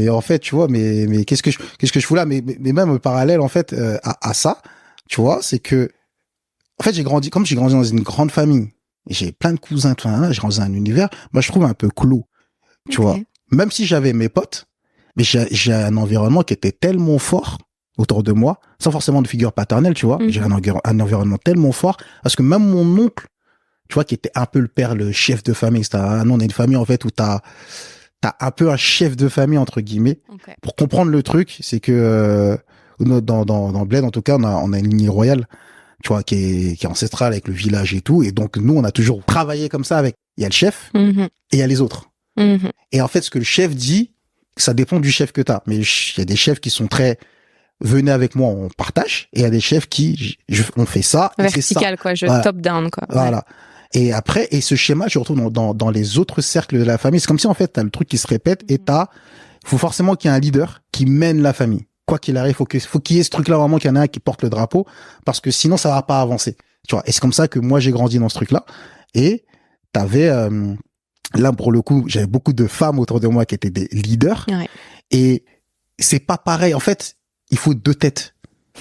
en fait, tu vois, mais qu'est-ce que je fous là? Mais même parallèle, en fait, à ça, tu vois, c'est que, en fait, j'ai grandi dans une grande famille, et j'ai plein de cousins, tout ça, j'ai grandi dans un univers, moi, je trouve un peu clos, tu vois. Même si j'avais mes potes, mais j'ai un environnement qui était tellement fort autour de moi, sans forcément de figure paternelle, tu vois. J'ai un environnement tellement fort, parce que même mon oncle, tu vois, qui était un peu le père, le chef de famille, nous, on est une famille, en fait, où t'as un peu un chef de famille, entre guillemets. Pour comprendre le truc, c'est que, dans le bled, en tout cas, on a une lignée royale, tu vois, qui est ancestrale avec le village et tout. Et donc, nous, on a toujours travaillé comme ça il y a le chef et il y a les autres. Et en fait, ce que le chef dit, ça dépend du chef que t'as. Mais il y a des chefs qui sont très, venez avec moi, on partage. Et il y a des chefs qui, on fait ça. Vertical, quoi, top down, quoi. Voilà. Et après, et ce schéma, je retrouve dans les autres cercles de la famille. C'est comme si, en fait, t'as le truc qui se répète et faut forcément qu'il y ait un leader qui mène la famille. Quoi qu'il arrive, faut qu'il y ait ce truc-là vraiment qu'il y en a un qui porte le drapeau, parce que sinon ça va pas avancer. Tu vois. Et c'est comme ça que moi j'ai grandi dans ce truc-là. Et t'avais, là pour le coup, j'avais beaucoup de femmes autour de moi qui étaient des leaders. Et c'est pas pareil. En fait, il faut deux têtes.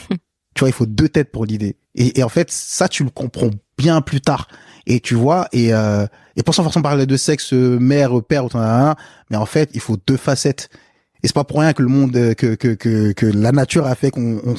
Tu vois, il faut deux têtes pour l'idée. Et en fait, ça tu le comprends bien plus tard. Et tu vois, et pour sans forcément parler de sexe, mère, père, mais en fait, il faut deux facettes. Et c'est pas pour rien que le monde, que la nature a fait qu'on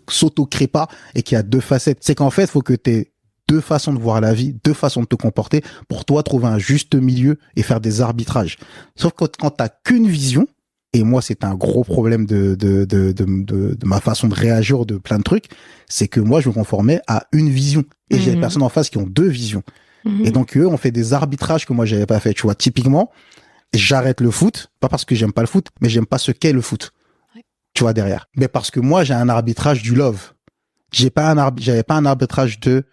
s'auto-crée pas et qu'il y a deux facettes. C'est qu'en fait, il faut que t'aies deux façons de voir la vie, deux façons de te comporter pour toi trouver un juste milieu et faire des arbitrages. Sauf que quand t'as qu'une vision, et moi, c'est un gros problème de ma façon de réagir de plein de trucs, c'est que moi, je me conformais à une vision. Et j'ai des personnes en face qui ont deux visions. Et donc, eux, on fait des arbitrages que moi, j'avais pas fait. Tu vois, typiquement, j'arrête le foot, pas parce que j'aime pas le foot, mais j'aime pas ce qu'est le foot. Ouais. Tu vois, derrière. Mais parce que moi, j'ai un arbitrage du love. J'avais pas un arbitrage de,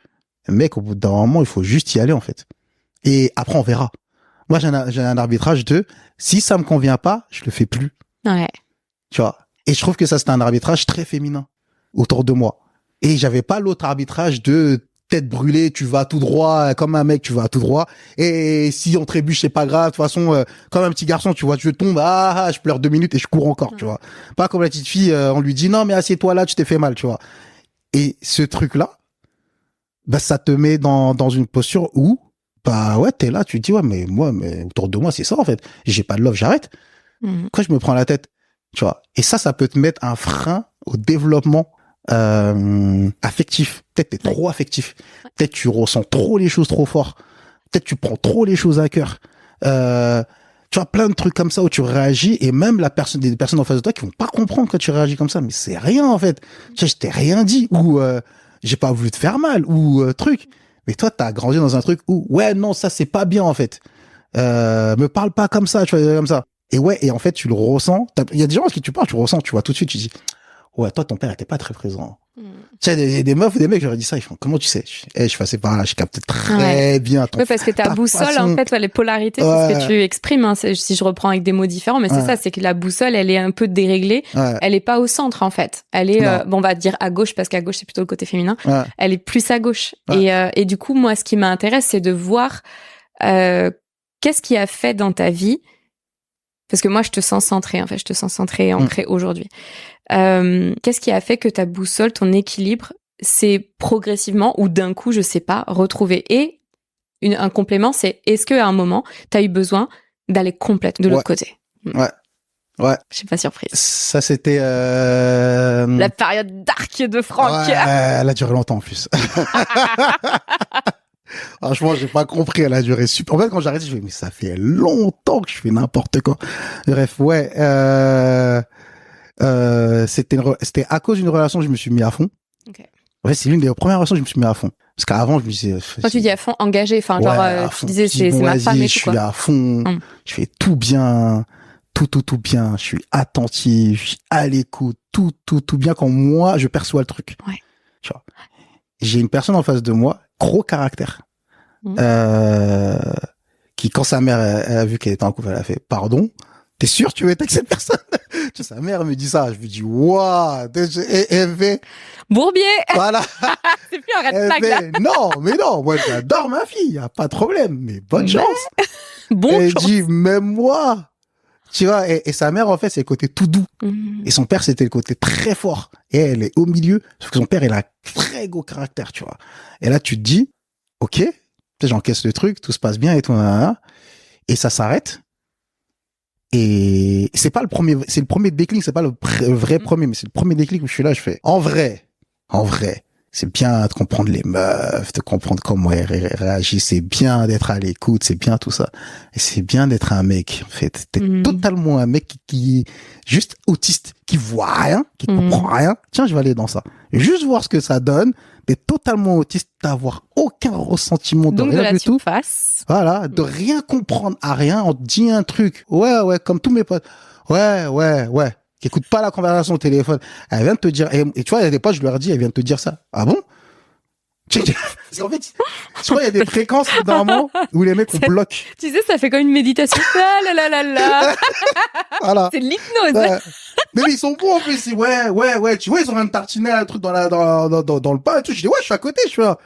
mec, au bout d'un moment, il faut juste y aller, en fait. Et après, on verra. Moi, j'ai un arbitrage de, si ça me convient pas, je le fais plus. Ouais. Tu vois. Et je trouve que ça, c'est un arbitrage très féminin autour de moi. Et j'avais pas l'autre arbitrage de tête brûlée, tu vas tout droit, comme un mec, tu vas tout droit. Et si on trébuche, c'est pas grave. De toute façon, comme un petit garçon, tu vois, je tombe, je pleure 2 minutes et je cours encore, tu vois. Pas comme la petite fille, on lui dit, non, mais assieds-toi là, tu t'es fait mal, tu vois. Et ce truc-là, bah, ça te met dans une posture où, bah, ouais, t'es là, tu te dis, ouais, mais autour de moi, c'est ça, en fait. J'ai pas de love, j'arrête. Pourquoi je me prends la tête? Tu vois. Et ça peut te mettre un frein au développement affectif. Peut-être t'es trop affectif. Peut-être tu ressens trop les choses trop fort. Peut-être tu prends trop les choses à cœur. Tu vois, plein de trucs comme ça où tu réagis et même des personnes en face de toi qui vont pas comprendre quand tu réagis comme ça. Mais c'est rien, en fait. Tu sais, je t'ai rien dit ou j'ai pas voulu te faire mal ou truc. Mais toi, t'as grandi dans un truc où, ouais, non, ça, c'est pas bien, en fait. Me parle pas comme ça, tu vois, comme ça. Et ouais, et en fait, tu le ressens. Il y a des gens à qui tu parles, tu le ressens, tu vois tout de suite, tu dis, ouais, toi, ton père était pas très présent. Tu sais, des meufs ou des mecs, j'aurais dit ça, ils font, comment tu sais? Je passais par là, je capte très bien ton. Oui, parce que ta boussole, façon... en fait, les polarités, c'est ce que tu exprimes, hein. Si je reprends avec des mots différents, mais c'est ça, c'est que la boussole, elle est un peu déréglée. Elle est pas au centre, en fait. Elle est, on va dire à gauche, parce qu'à gauche, c'est plutôt le côté féminin. Elle est plus à gauche. Et du coup, moi, ce qui m'intéresse, c'est de voir, qu'est-ce qui a fait dans ta vie. Parce que moi, je te sens centré, en fait. Je te sens centré et ancré aujourd'hui. Qu'est-ce qui a fait que ta boussole, ton équilibre, s'est progressivement ou d'un coup, je sais pas, retrouvé? Et un complément, c'est est-ce qu'à un moment, t'as eu besoin d'aller complète de l'autre côté? Ouais. Je suis pas surprise. Ça, c'était... La période dark de Franck. Ouais, elle a duré longtemps, en plus. Franchement, j'ai pas compris, elle a duré super. En fait, quand j'ai arrêté, je me suis dit, mais ça fait longtemps que je fais n'importe quoi. Bref, ouais, c'était à cause d'une relation que je me suis mis à fond. Okay. En fait, c'est l'une des premières relations que je me suis mis à fond. Parce qu'avant, je me disais... Quand tu dis à fond, engagé, enfin, genre, tu disais, c'est ma femme et tout, quoi. Je suis à fond, je fais tout bien, tout bien, je suis attentif, je suis à l'écoute, tout bien quand moi, je perçois le truc. Ouais. Tu vois. J'ai une personne en face de moi, gros caractère, qui, quand sa mère elle a vu qu'elle était en couple, elle a fait, pardon, t'es sûr tu veux être avec cette personne? Sa mère me dit ça, je me dis, waouh, elle fait... Bourbier! Voilà. C'est plus un red flag, là. Non, mais non, moi, j'adore ma fille, y a pas de problème, mais bonne chance. Bonne chance. Elle dit, même moi. Tu vois, et sa mère, en fait, c'est le côté tout doux. Et son père, c'était le côté très fort. Et elle est au milieu, sauf que son père, il a un très gros caractère, tu vois. Et là, tu te dis, ok, j'encaisse le truc, tout se passe bien et tout, et ça s'arrête. Et c'est pas le premier, c'est le premier déclic, c'est pas le vrai premier, mais c'est le premier déclic où je suis là, je fais, en vrai, c'est bien de comprendre les meufs, de comprendre comment elles réagissent, c'est bien d'être à l'écoute, c'est bien tout ça. Et c'est bien d'être un mec, en fait. T'es totalement un mec qui juste autiste, qui voit rien, qui comprend rien. Tiens, je vais aller dans ça. Juste voir ce que ça donne. T'es totalement autiste, d'avoir aucun ressentiment de rien du tout. Voilà, de rien comprendre à rien. On te dit un truc. Ouais, comme tous mes potes. Ouais. Qui écoute pas la conversation au téléphone. Elle vient de te dire, et tu vois, il y a des potes, je leur dis, elle vient de te dire ça. Ah bon? En fait, je crois qu'il y a des fréquences, normalement, où les mecs, on bloque. Tu sais, ça fait comme une méditation. Ah là là. Voilà. C'est de l'hypnose. Mais ils sont bons, en plus. Ouais. Tu vois, ils ont un tartinet, un truc dans le pain et tout. Je dis, ouais, je suis à côté, je suis là.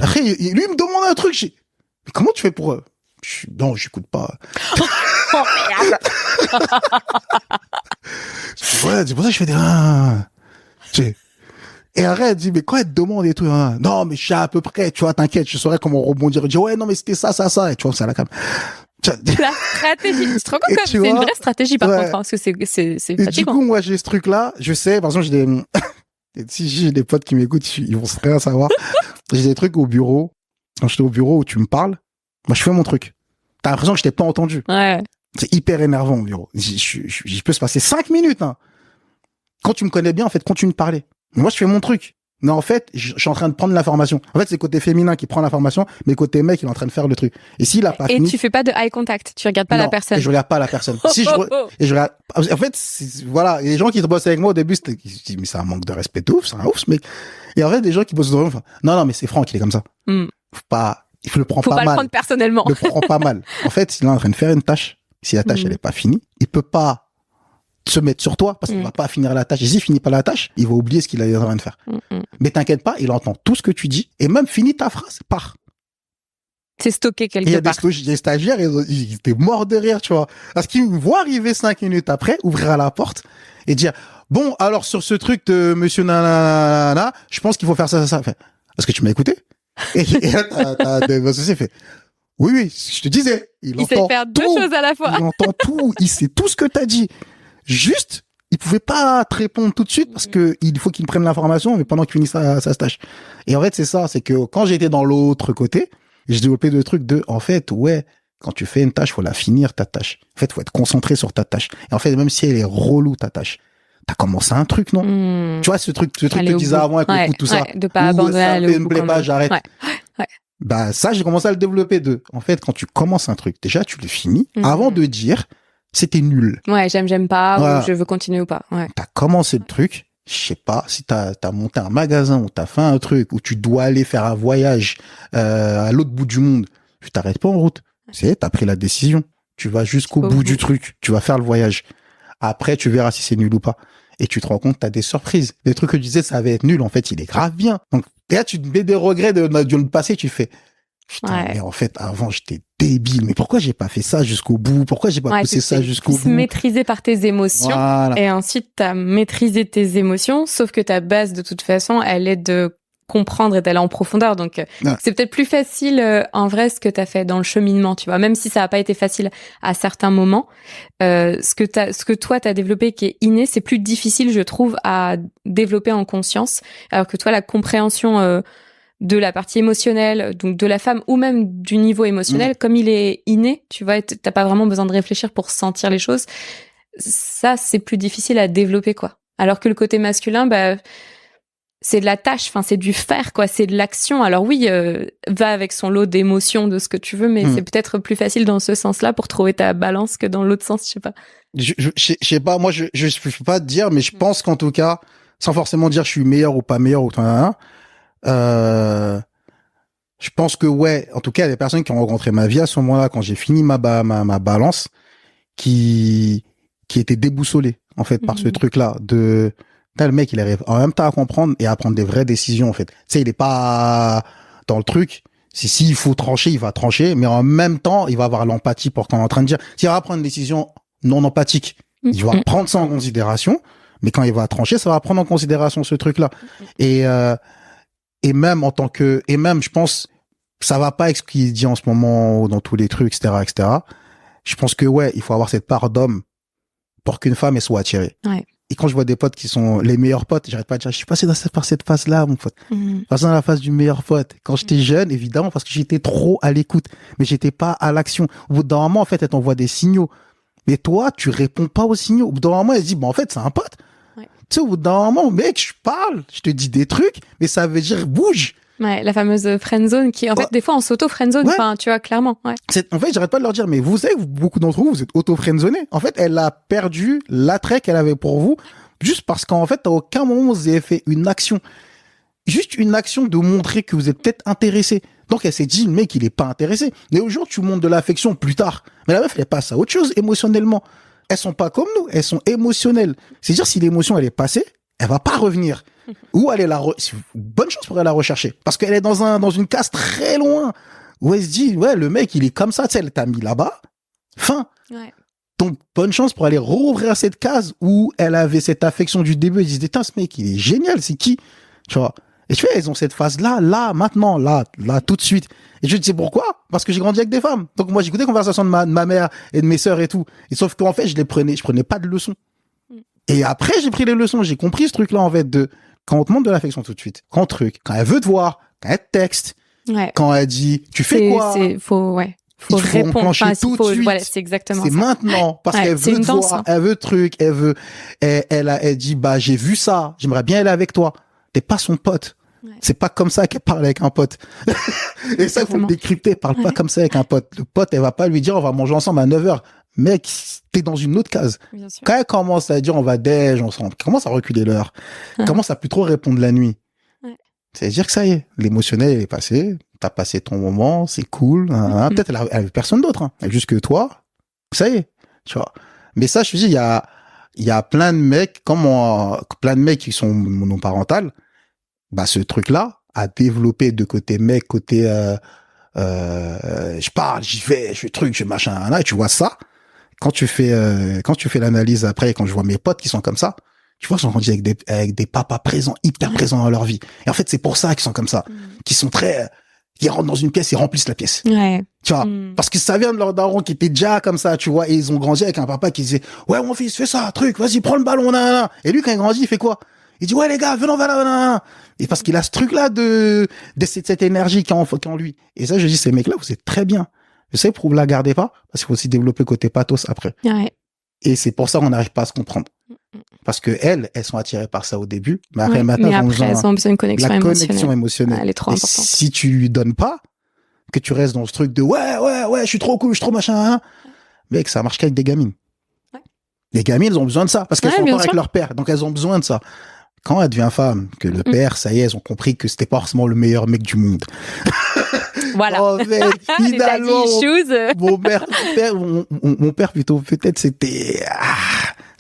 Après, lui, il me demande un truc. Je dis, mais comment tu fais pour... Non, j'écoute pas. Oh merde. Ouais, c'est pour ça que je fais des... Et arrête, elle dit, mais quand elle te demande et tout, hein, non, mais je sais à peu près, tu vois, t'inquiète, je saurais comment rebondir. Elle dit, ouais, non, mais c'était ça, et tu vois, ça la calme. La stratégie. Tu te rends compte, c'est une vraie stratégie, par contre, hein, parce que c'est fatigant. Du coup, moi, j'ai ce truc-là, je sais, par exemple, si j'ai des potes qui m'écoutent, ils vont rien savoir. J'ai des trucs au bureau. Quand j'étais au bureau où tu me parles, moi, je fais mon truc. T'as l'impression que je t'ai pas entendu. Ouais. C'est hyper énervant au bureau. Je peux se passer 5 minutes, hein. Quand tu me connais bien, en fait, continue de parler. Moi, je fais mon truc. Mais en fait, je suis en train de prendre l'information. En fait, c'est côté féminin qui prend l'information, mais côté mec, il est en train de faire le truc. Et s'il a pas fini. Et tu fais pas de eye contact. Tu regardes pas la personne. Et je regarde pas la personne. Si et je regarde, en fait, voilà, les gens qui bossent avec moi au début, ils se disent, mais c'est un manque de respect de ouf, c'est un ouf, ce mec. Et en fait, des gens qui bossent vraiment, non, mais c'est Franck, il est comme ça. Il le prend pas mal. Faut pas le prendre personnellement. Il le prend pas mal. En fait, il est en train de faire une tâche. Si la tâche, elle est pas finie, il peut pas se mettre sur toi parce qu'il va pas finir la tâche. Et s'il finit pas la tâche, il va oublier ce qu'il est en train de faire. Mais t'inquiète pas, il entend tout ce que tu dis et même finit ta phrase, part. C'est stocké quelque part. Il y a des stagiaires, ils étaient morts de rire, tu vois. Parce qu'ils me voient arriver 5 minutes après, ouvrir la porte et dire, bon, alors sur ce truc de monsieur nanana, je pense qu'il faut faire ça. Est-ce que tu m'as écouté? Et là, t'as des associés fait, oui, je te disais. Il sait faire deux choses à la fois. Il entend tout, il sait tout ce que t'as dit. Juste, il pouvait pas te répondre tout de suite parce que il faut qu'il prenne l'information, mais pendant qu'il finit sa tâche. Et en fait, c'est ça, c'est que quand j'étais dans l'autre côté, j'ai développé le truc en fait, ouais, quand tu fais une tâche, faut la finir, ta tâche. En fait, faut être concentré sur ta tâche. Et en fait, même si elle est relou, ta tâche, t'as commencé un truc, non? Tu vois, ce truc que tu disais avant avec le coup, tout ça. De pas abandonner. Ça me plaît pas, j'arrête. Bah, ça, j'ai commencé à le développer en fait, quand tu commences un truc, déjà, tu le finis avant de dire, c'était nul. Ouais, j'aime pas, voilà. Ou je veux continuer ou pas. Ouais. T'as commencé le truc, je sais pas, si t'as monté un magasin ou t'as fait un truc où tu dois aller faire un voyage, à l'autre bout du monde, tu t'arrêtes pas en route. T'as pris la décision. Tu vas jusqu'au bout du truc. Tu vas faire le voyage. Après, tu verras si c'est nul ou pas. Et tu te rends compte, t'as des surprises. Les trucs que tu disais, ça va être nul. En fait, il est grave bien. Donc, là, tu te mets des regrets du passé, tu fais, putain, mais en fait, avant, j'étais débile. Mais pourquoi j'ai pas fait ça jusqu'au bout? Pourquoi j'ai pas poussé ça jusqu'au bout? Maîtrisé par tes émotions. Voilà. Et ensuite, t'as maîtrisé tes émotions. Sauf que ta base, de toute façon, elle est de comprendre et d'aller en profondeur. Donc, c'est peut-être plus facile, en vrai, ce que t'as fait dans le cheminement, tu vois. Même si ça a pas été facile à certains moments, ce que toi t'as développé qui est inné, c'est plus difficile, je trouve, à développer en conscience. Alors que toi, la compréhension, de la partie émotionnelle, donc de la femme ou même du niveau émotionnel, comme il est inné, tu vois, t'as pas vraiment besoin de réfléchir pour sentir les choses. Ça, c'est plus difficile à développer, quoi. Alors que le côté masculin, bah, c'est de la tâche, enfin, c'est du faire, quoi, c'est de l'action. Alors oui, va avec son lot d'émotions, de ce que tu veux, mais c'est peut-être plus facile dans ce sens-là pour trouver ta balance que dans l'autre sens, je sais pas. Je sais pas, moi, je peux pas te dire, mais je pense qu'en tout cas, sans forcément dire je suis meilleur ou pas meilleur ou je pense que ouais, en tout cas, il y a des personnes qui ont rencontré ma vie à ce moment-là, quand j'ai fini ma balance, qui étaient déboussolées, en fait, par ce truc-là le mec, il arrive en même temps à comprendre et à prendre des vraies décisions, en fait. Tu sais, il est pas dans le truc. S'il faut trancher, il va trancher, mais en même temps, il va avoir l'empathie pour quand on est en train de dire. S'il va prendre une décision non empathique, il va prendre ça en considération, mais quand il va trancher, ça va prendre en considération ce truc-là. Et même je pense, ça va pas avec ce qu'il dit en ce moment dans tous les trucs, etc. Je pense que ouais, il faut avoir cette part d'homme pour qu'une femme elle soit attirée. Ouais. Et quand je vois des potes qui sont les meilleurs potes, j'arrête pas de dire, je suis passé par cette phase-là, mon pote. Passé dans la phase du meilleur pote. Quand j'étais jeune, évidemment, parce que j'étais trop à l'écoute, mais j'étais pas à l'action. Au bout d'un moment, en fait, elle t'envoie des signaux. Mais toi, tu réponds pas aux signaux. Au bout d'un moment, elle se dit, en fait, c'est un pote. Ouais. Tu sais, au bout d'un moment, mec, je parle, je te dis des trucs, mais ça veut dire bouge. Ouais, la fameuse friendzone qui, en fait, des fois, on s'auto-friendzone, enfin, tu vois, clairement, ouais. En fait, j'arrête pas de leur dire, mais vous savez, beaucoup d'entre vous êtes auto-friendzonés. En fait, elle a perdu l'attrait qu'elle avait pour vous, juste parce qu'en fait, à aucun moment, vous avez fait une action. Juste une action de montrer que vous êtes peut-être intéressé. Donc, elle s'est dit, le mec, il est pas intéressé. Mais aujourd'hui, tu montres de l'affection plus tard. Mais la meuf, elle passe à autre chose émotionnellement. Elles sont pas comme nous, elles sont émotionnelles. C'est-à-dire, si l'émotion, elle est passée, elle va pas revenir. Ou elle est bonne chance pour aller la rechercher. Parce qu'elle est dans une case très loin. Où elle se dit, ouais, le mec, il est comme ça, tu sais, elle t'a mis là-bas. Fin. Ouais. Donc, bonne chance pour aller rouvrir cette case où elle avait cette affection du début. Elle disait, putain, ce mec, il est génial, c'est qui? tu vois. Et tu vois, elles ont cette phase-là, là, maintenant, là, tout de suite. Et je te dis pourquoi? Parce que j'ai grandi avec des femmes. Donc moi, j'écoutais les conversations de ma mère et de mes sœurs et tout. Et sauf qu'en fait, je prenais pas de leçons. Et après, j'ai pris les leçons, j'ai compris ce truc-là, en fait, de quand on te montre de l'affection tout de suite, quand elle veut te voir, quand elle te texte, quand elle dit, tu fais quoi? Faut répondre. Enfin, tout de suite. Voilà, c'est exactement ça. C'est maintenant. Parce qu'elle veut te voir, elle veut truc, elle dit, bah, j'ai vu ça, j'aimerais bien aller avec toi. T'es pas son pote. Ouais. C'est pas comme ça qu'elle parle avec un pote. Et ça, il faut le décrypter. Elle parle pas comme ça avec un pote. Le pote, elle va pas lui dire, on va manger ensemble à 9h. Mec, t'es dans une autre case. Quand elle commence à dire, on va déj ensemble, commence à reculer l'heure, commence à plus trop répondre la nuit. C'est-à-dire que ça y est, l'émotionnel est passé, t'as passé ton moment, c'est cool. Peut-être elle a personne d'autre, juste que toi, ça y est, tu vois. Mais ça, je te dis, il y a plein de mecs, plein de mecs qui sont monoparentales, bah, ce truc-là a développé de côté mec, côté, je parle, j'y vais, je fais truc, je machin, là, et tu vois ça. Quand tu fais l'analyse après, quand je vois mes potes qui sont comme ça, tu vois, ils sont grandis avec des papas présents, hyper présents dans leur vie. Et en fait, c'est pour ça qu'ils sont comme ça. Qui sont ils rentrent dans une pièce, ils remplissent la pièce. Ouais. Tu vois. Parce que ça vient de leur daron qui était déjà comme ça, tu vois, et ils ont grandi avec un papa qui disait, ouais, mon fils, fais ça, truc, vas-y, prends le ballon, nan. Et lui, quand il grandit, il fait quoi? Il dit, ouais, les gars, venons, nan. Et parce qu'il a ce truc-là de cette énergie qui est en lui. Et ça, je dis, ces mecs-là, vous êtes très bien. Je sais, pour vous la garder pas, parce qu'il faut aussi développer côté pathos après. Ouais. Et c'est pour ça qu'on n'arrive pas à se comprendre. Parce que elles sont attirées par ça au début, mais après, maintenant, elles ont besoin d'une connexion émotionnelle. Elle est trop importante. Et si tu lui donnes pas, que tu restes dans ce truc de ouais, je suis trop cool, je suis trop machin, mec, ça marche qu'avec des gamines. Ouais. Les gamines, elles ont besoin de ça, parce qu'elles sont encore avec leur père, donc elles ont besoin de ça. Quand elle devient femme, que le père, ça y est, elles ont compris que c'était pas forcément le meilleur mec du monde. Voilà. Oh, mec, finalement, mon père plutôt, peut-être c'était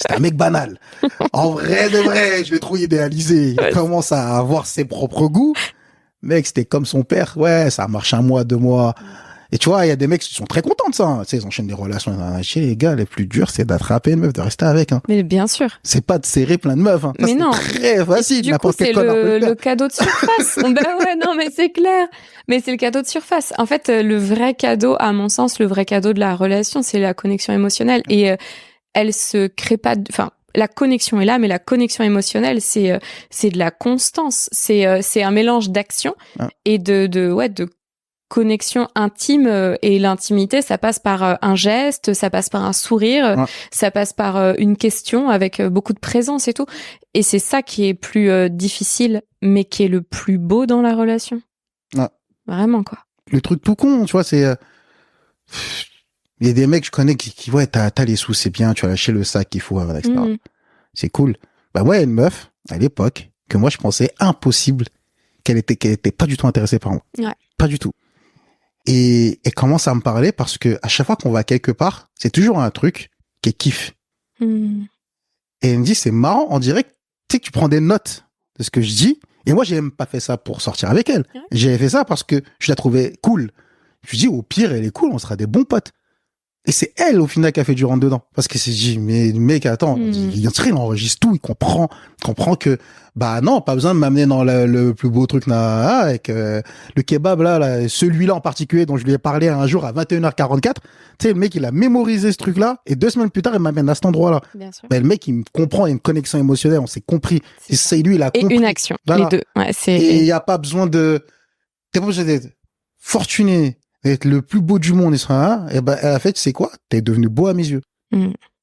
un mec banal. En vrai de vrai, je l'ai trop idéalisé. Il commence à avoir ses propres goûts. Mec, c'était comme son père. Ouais, ça marche 1 mois, 2 mois. Et tu vois, il y a des mecs qui sont très contents de ça. Tu sais, ils enchaînent des relations. Chez les gars, les plus durs, c'est d'attraper une meuf, de rester avec. Mais bien sûr. C'est pas de serrer plein de meufs. Ça, mais non. C'est très facile. Du coup, c'est le cadeau de surface. Ben ouais, non, mais c'est clair. Mais c'est le cadeau de surface. En fait, le vrai cadeau, à mon sens, le vrai cadeau de la relation, c'est la connexion émotionnelle. Et elle se crée pas. Enfin, la connexion est là, mais la connexion émotionnelle, c'est de la constance. C'est un mélange d'action et de connexion intime, et l'intimité, ça passe par un geste, ça passe par un sourire, ça passe par une question avec beaucoup de présence et tout. Et c'est ça qui est plus difficile, mais qui est le plus beau dans la relation. Vraiment, quoi. Le truc tout con, tu vois, c'est... Il y a des mecs que je connais qui ouais, t'as les sous, c'est bien, tu as lâché le sac qu'il faut, etc. C'est cool. Bah ouais, une meuf, à l'époque, que moi je pensais impossible qu'elle était pas du tout intéressée par moi. Ouais. Pas du tout. Et elle commence à me parler parce que à chaque fois qu'on va quelque part, c'est toujours un truc qui est kiff. Et elle me dit, c'est marrant, on dirait que, tu sais, que tu prends des notes de ce que je dis. Et moi, j'ai même pas fait ça pour sortir avec elle. Ouais. J'ai fait ça parce que je la trouvais cool. Je lui dis, au pire, elle est cool, on sera des bons potes. Et c'est elle, au final, qui a fait du rentre-dedans. Parce que c'est dit, mais mec, attends, il enregistre tout, il comprend que, bah non, pas besoin de m'amener dans le plus beau truc avec le kebab, là, celui-là en particulier, dont je lui ai parlé un jour à 21h44. Tu sais, le mec, il a mémorisé ce truc-là, et 2 semaines plus tard, il m'amène à cet endroit-là. Bien sûr. Bah, le mec, il me comprend, il y a une connexion émotionnelle, on s'est compris. C'est lui, il a compris. Et une action, voilà. Les deux. Ouais, et il n'y a pas besoin t'es pas obligé d'être fortuné, d'être le plus beau du monde, et ben, en fait, c'est quoi? T'es devenu beau à mes yeux.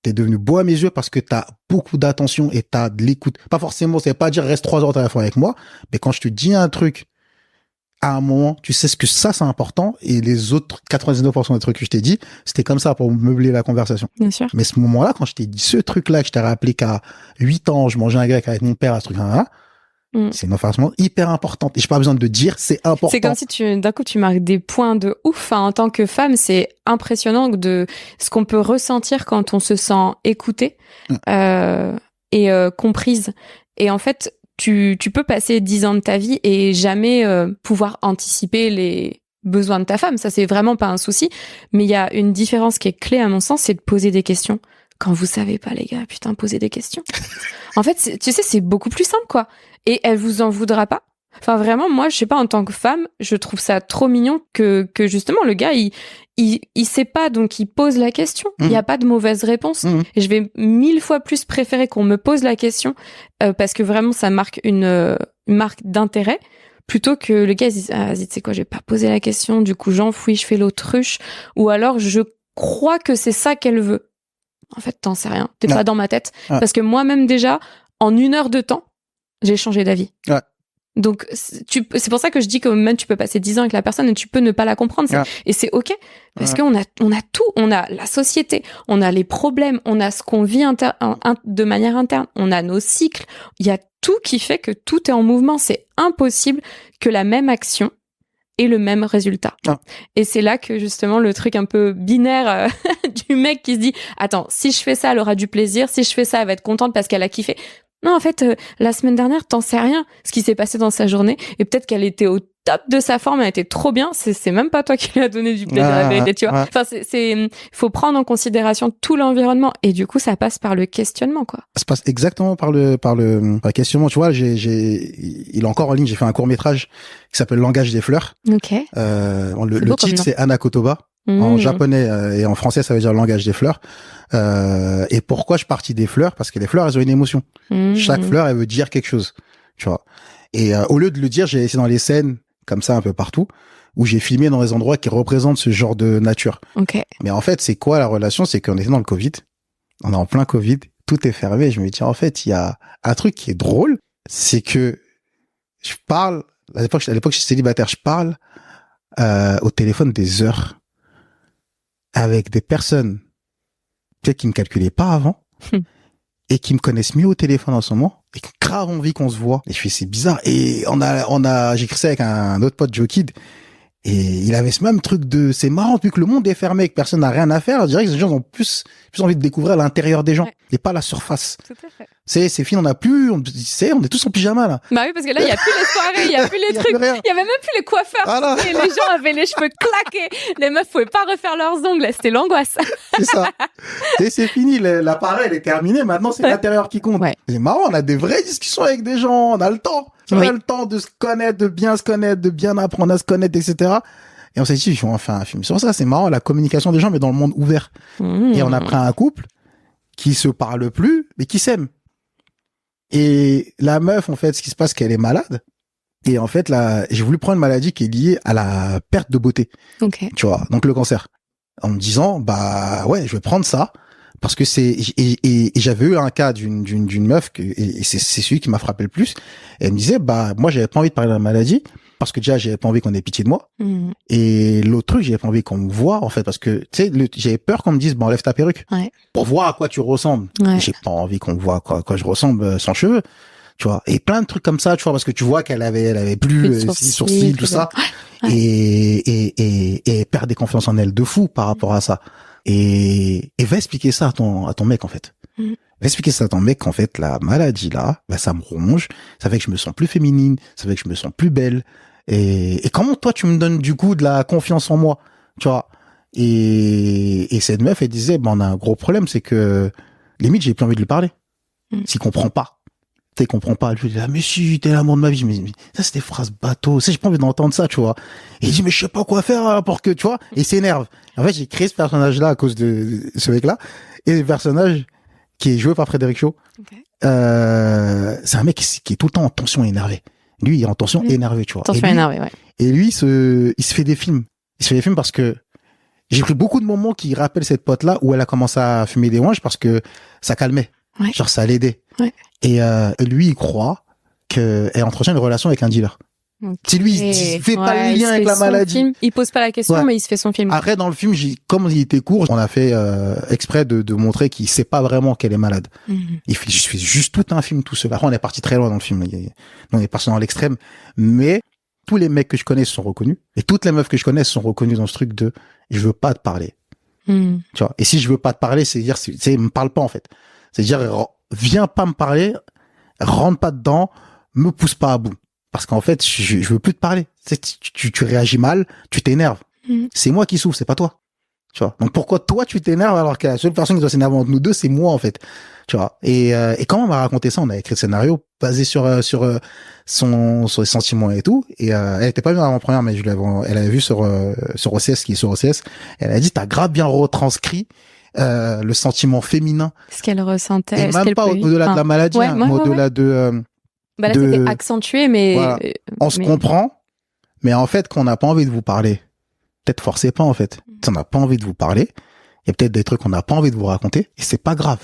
T'es devenu beau à mes yeux parce que t'as beaucoup d'attention et t'as de l'écoute. Pas forcément, ça veut pas dire reste 3 heures à la fois avec moi, mais quand je te dis un truc, à un moment, tu sais ce que ça, c'est important, et les autres 99% des trucs que je t'ai dit, c'était comme ça pour meubler la conversation. Bien sûr. Mais ce moment-là, quand je t'ai dit ce truc-là, que je t'ai rappelé qu'à 8 ans, je mangeais un grec avec mon père, à ce truc-là, c'est une information hyper importante. Et j'ai pas besoin de dire, c'est important. C'est comme si d'un coup, tu marques des points de ouf. Enfin, en tant que femme, c'est impressionnant de ce qu'on peut ressentir quand on se sent écoutée, et comprise. Et en fait, tu peux passer 10 ans de ta vie et jamais pouvoir anticiper les besoins de ta femme. Ça, c'est vraiment pas un souci. Mais il y a une différence qui est clé, à mon sens, c'est de poser des questions. quand vous savez pas, les gars, putain, posez des questions. En fait, tu sais, c'est beaucoup plus simple, quoi. Et elle vous en voudra pas. Enfin, vraiment, moi, je sais pas, en tant que femme, je trouve ça trop mignon que justement, le gars, il sait pas, donc il pose la question. Il y a pas de mauvaise réponse. Et je vais 1000 fois plus préférer qu'on me pose la question, parce que vraiment, ça marque une marque d'intérêt, plutôt que le gars, il se dise, ah, vas-y, tu sais quoi, je vais pas poser la question, du coup, j'enfouis, je fais l'autruche, ou alors, je crois que c'est ça qu'elle veut. En fait, t'en sais rien. T'es pas dans ma tête. Parce que moi-même, déjà, en 1 heure de temps, j'ai changé d'avis. Ouais. Donc, c'est pour ça que je dis que même tu peux passer 10 ans avec la personne et tu peux ne pas la comprendre. Et c'est OK. Parce qu'on a tout. On a la société, on a les problèmes, on a ce qu'on vit de manière interne, on a nos cycles. Il y a tout qui fait que tout est en mouvement. C'est impossible que la même action ait le même résultat. Et c'est là que justement le truc un peu binaire du mec qui se dit « Attends, si je fais ça, elle aura du plaisir. Si je fais ça, elle va être contente parce qu'elle a kiffé. » Non, en fait, la semaine dernière, t'en sais rien ce qui s'est passé dans sa journée. Et peut-être qu'elle était au top de sa forme, elle était trop bien. C'est même pas toi qui lui as donné du plaisir, la vérité, tu vois. Enfin, faut prendre en considération tout l'environnement. Et du coup, ça passe par le questionnement, quoi. Ça passe exactement par le questionnement. Tu vois, il est encore en ligne. J'ai fait un court-métrage qui s'appelle Langage des fleurs. Ok. Le titre, c'est Anna Kotoba. En japonais et en français, ça veut dire langage des fleurs. Et pourquoi je partis des fleurs? Parce que les fleurs, elles ont une émotion. Chaque fleur, elle veut dire quelque chose. Tu vois. Et au lieu de le dire, j'ai laissé dans les scènes comme ça un peu partout, où j'ai filmé dans des endroits qui représentent ce genre de nature. Okay. Mais en fait, c'est quoi la relation? C'est qu'on était dans le Covid. On est en plein Covid. Tout est fermé. Je me dis, en fait, il y a un truc qui est drôle. C'est que je parle, à l'époque, j'étais célibataire, je parle au téléphone des heures avec des personnes peut-être qui me calculaient pas avant et qui me connaissent mieux au téléphone en ce moment et qui ont grave envie qu'on se voit. Et je fais, c'est bizarre. Et j'ai écrit ça avec un autre pote, Joe Kid, et il avait ce même truc de, c'est marrant, vu que le monde est fermé et que personne n'a rien à faire, je dirais que les gens ont plus envie de découvrir l'intérieur des gens et pas la surface. Tout à fait. C'est fini, on est tous en pyjama, là. Bah oui, parce que là, il y a plus les soirées, il y a plus les trucs, il y avait même plus les coiffeurs. Voilà. Et les gens avaient les cheveux claqués. Les meufs pouvaient pas refaire leurs ongles, c'était l'angoisse. C'est ça. C'est fini, l'appareil est terminé, maintenant c'est l'intérieur qui compte. Ouais. C'est marrant, on a des vraies discussions avec des gens, on a le temps. On a le temps de se connaître, de bien se connaître, de bien apprendre à se connaître, etc. Et on s'est dit, on va faire un film sur ça. C'est marrant, la communication des gens, mais dans le monde ouvert. Et on a pris un couple qui se parle plus, mais qui s'aime. Et la meuf, en fait, ce qui se passe, c'est qu'elle est malade. Et en fait, là, j'ai voulu prendre une maladie qui est liée à la perte de beauté. Okay. Tu vois, donc le cancer. En me disant, bah ouais, je vais prendre ça. Parce que et j'avais eu un cas d'une meuf et c'est celui qui m'a frappé le plus. Et elle me disait, bah moi j'avais pas envie de parler de la maladie parce que déjà j'avais pas envie qu'on ait pitié de moi. Et l'autre truc, j'avais pas envie qu'on me voie en fait parce que tu sais j'avais peur qu'on me dise, bon enlève ta perruque pour voir à quoi tu ressembles. J'ai pas envie qu'on me voie quoi je ressemble sans cheveux. Tu vois, et plein de trucs comme ça, tu vois, parce que tu vois qu'elle avait plus sourcils, tout ça, et elle perd des confiances en elle de fou par rapport à ça. Et va expliquer ça à ton mec, en fait. Va expliquer ça à ton mec, qu'en fait, la maladie, là, bah, ça me ronge, ça fait que je me sens plus féminine, ça fait que je me sens plus belle. Et comment toi, tu me donnes, du coup, de la confiance en moi? Tu vois? Et cette meuf, elle disait, bah, on a un gros problème, c'est que, limite, j'ai plus envie de lui parler. S'il comprend pas. Tu sais, comprend pas. Je lui dis, ah, mais si, t'es l'amour de ma vie. Mais ça, c'est des phrases bateau. Tu sais, j'ai pas envie d'entendre ça, tu vois. Et il dit, mais je sais pas quoi faire pour que, tu vois. Et il s'énerve. En fait, j'ai créé ce personnage-là à cause de ce mec-là. Et le personnage qui est joué par Frédéric Shaw. Okay. C'est un mec qui est tout le temps en tension énervé. Lui, il est en tension énervé, tu vois. Tension énervé, ouais. Et lui, il se fait des films. Il se fait des films parce que j'ai pris beaucoup de moments qui rappellent cette pote-là où elle a commencé à fumer des ouinges parce que ça calmait. Ouais. Genre, ça l'aidait. Ouais. Et lui, il croit qu'elle entretient une relation avec un dealer. Okay. C'est lui, il fait pas le lien avec la maladie. Film. Il pose pas la question, mais il se fait son film. Après, dans le film, comme il était court, on a fait exprès de montrer qu'il sait pas vraiment qu'elle est malade. Il fait juste tout un film tout seul. Après, on est parti très loin dans le film. On est parti dans l'extrême. Mais tous les mecs que je connais se sont reconnus. Et toutes les meufs que je connais se sont reconnues dans ce truc de « je veux pas te parler ». Tu vois. Et si je veux pas te parler, c'est dire, me parle pas, en fait. C'est-à-dire, viens pas me parler, rentre pas dedans, me pousse pas à bout. Parce qu'en fait, je veux plus te parler. Tu réagis mal, tu t'énerves. C'est moi qui souffre, c'est pas toi. Tu vois. Donc pourquoi toi tu t'énerves alors que la seule personne qui doit s'énerver entre nous deux, c'est moi en fait. Tu vois. Et quand on m'a raconté ça, on a écrit le scénario basé sur ses sentiments et tout. Et elle était pas venue en première, mais elle avait vu sur OCS, qui est sur OCS. Elle a dit t'as grave bien retranscrit le sentiment féminin. Ce qu'elle ressentait. Et même pas au-delà de la maladie, mais au-delà de. Bah là c'était accentué, mais voilà. On se comprend, mais en fait qu'on n'a pas envie de vous parler. Peut-être forcez pas en fait. On n'a pas envie de vous parler. Il y a peut-être des trucs qu'on n'a pas envie de vous raconter et c'est pas grave.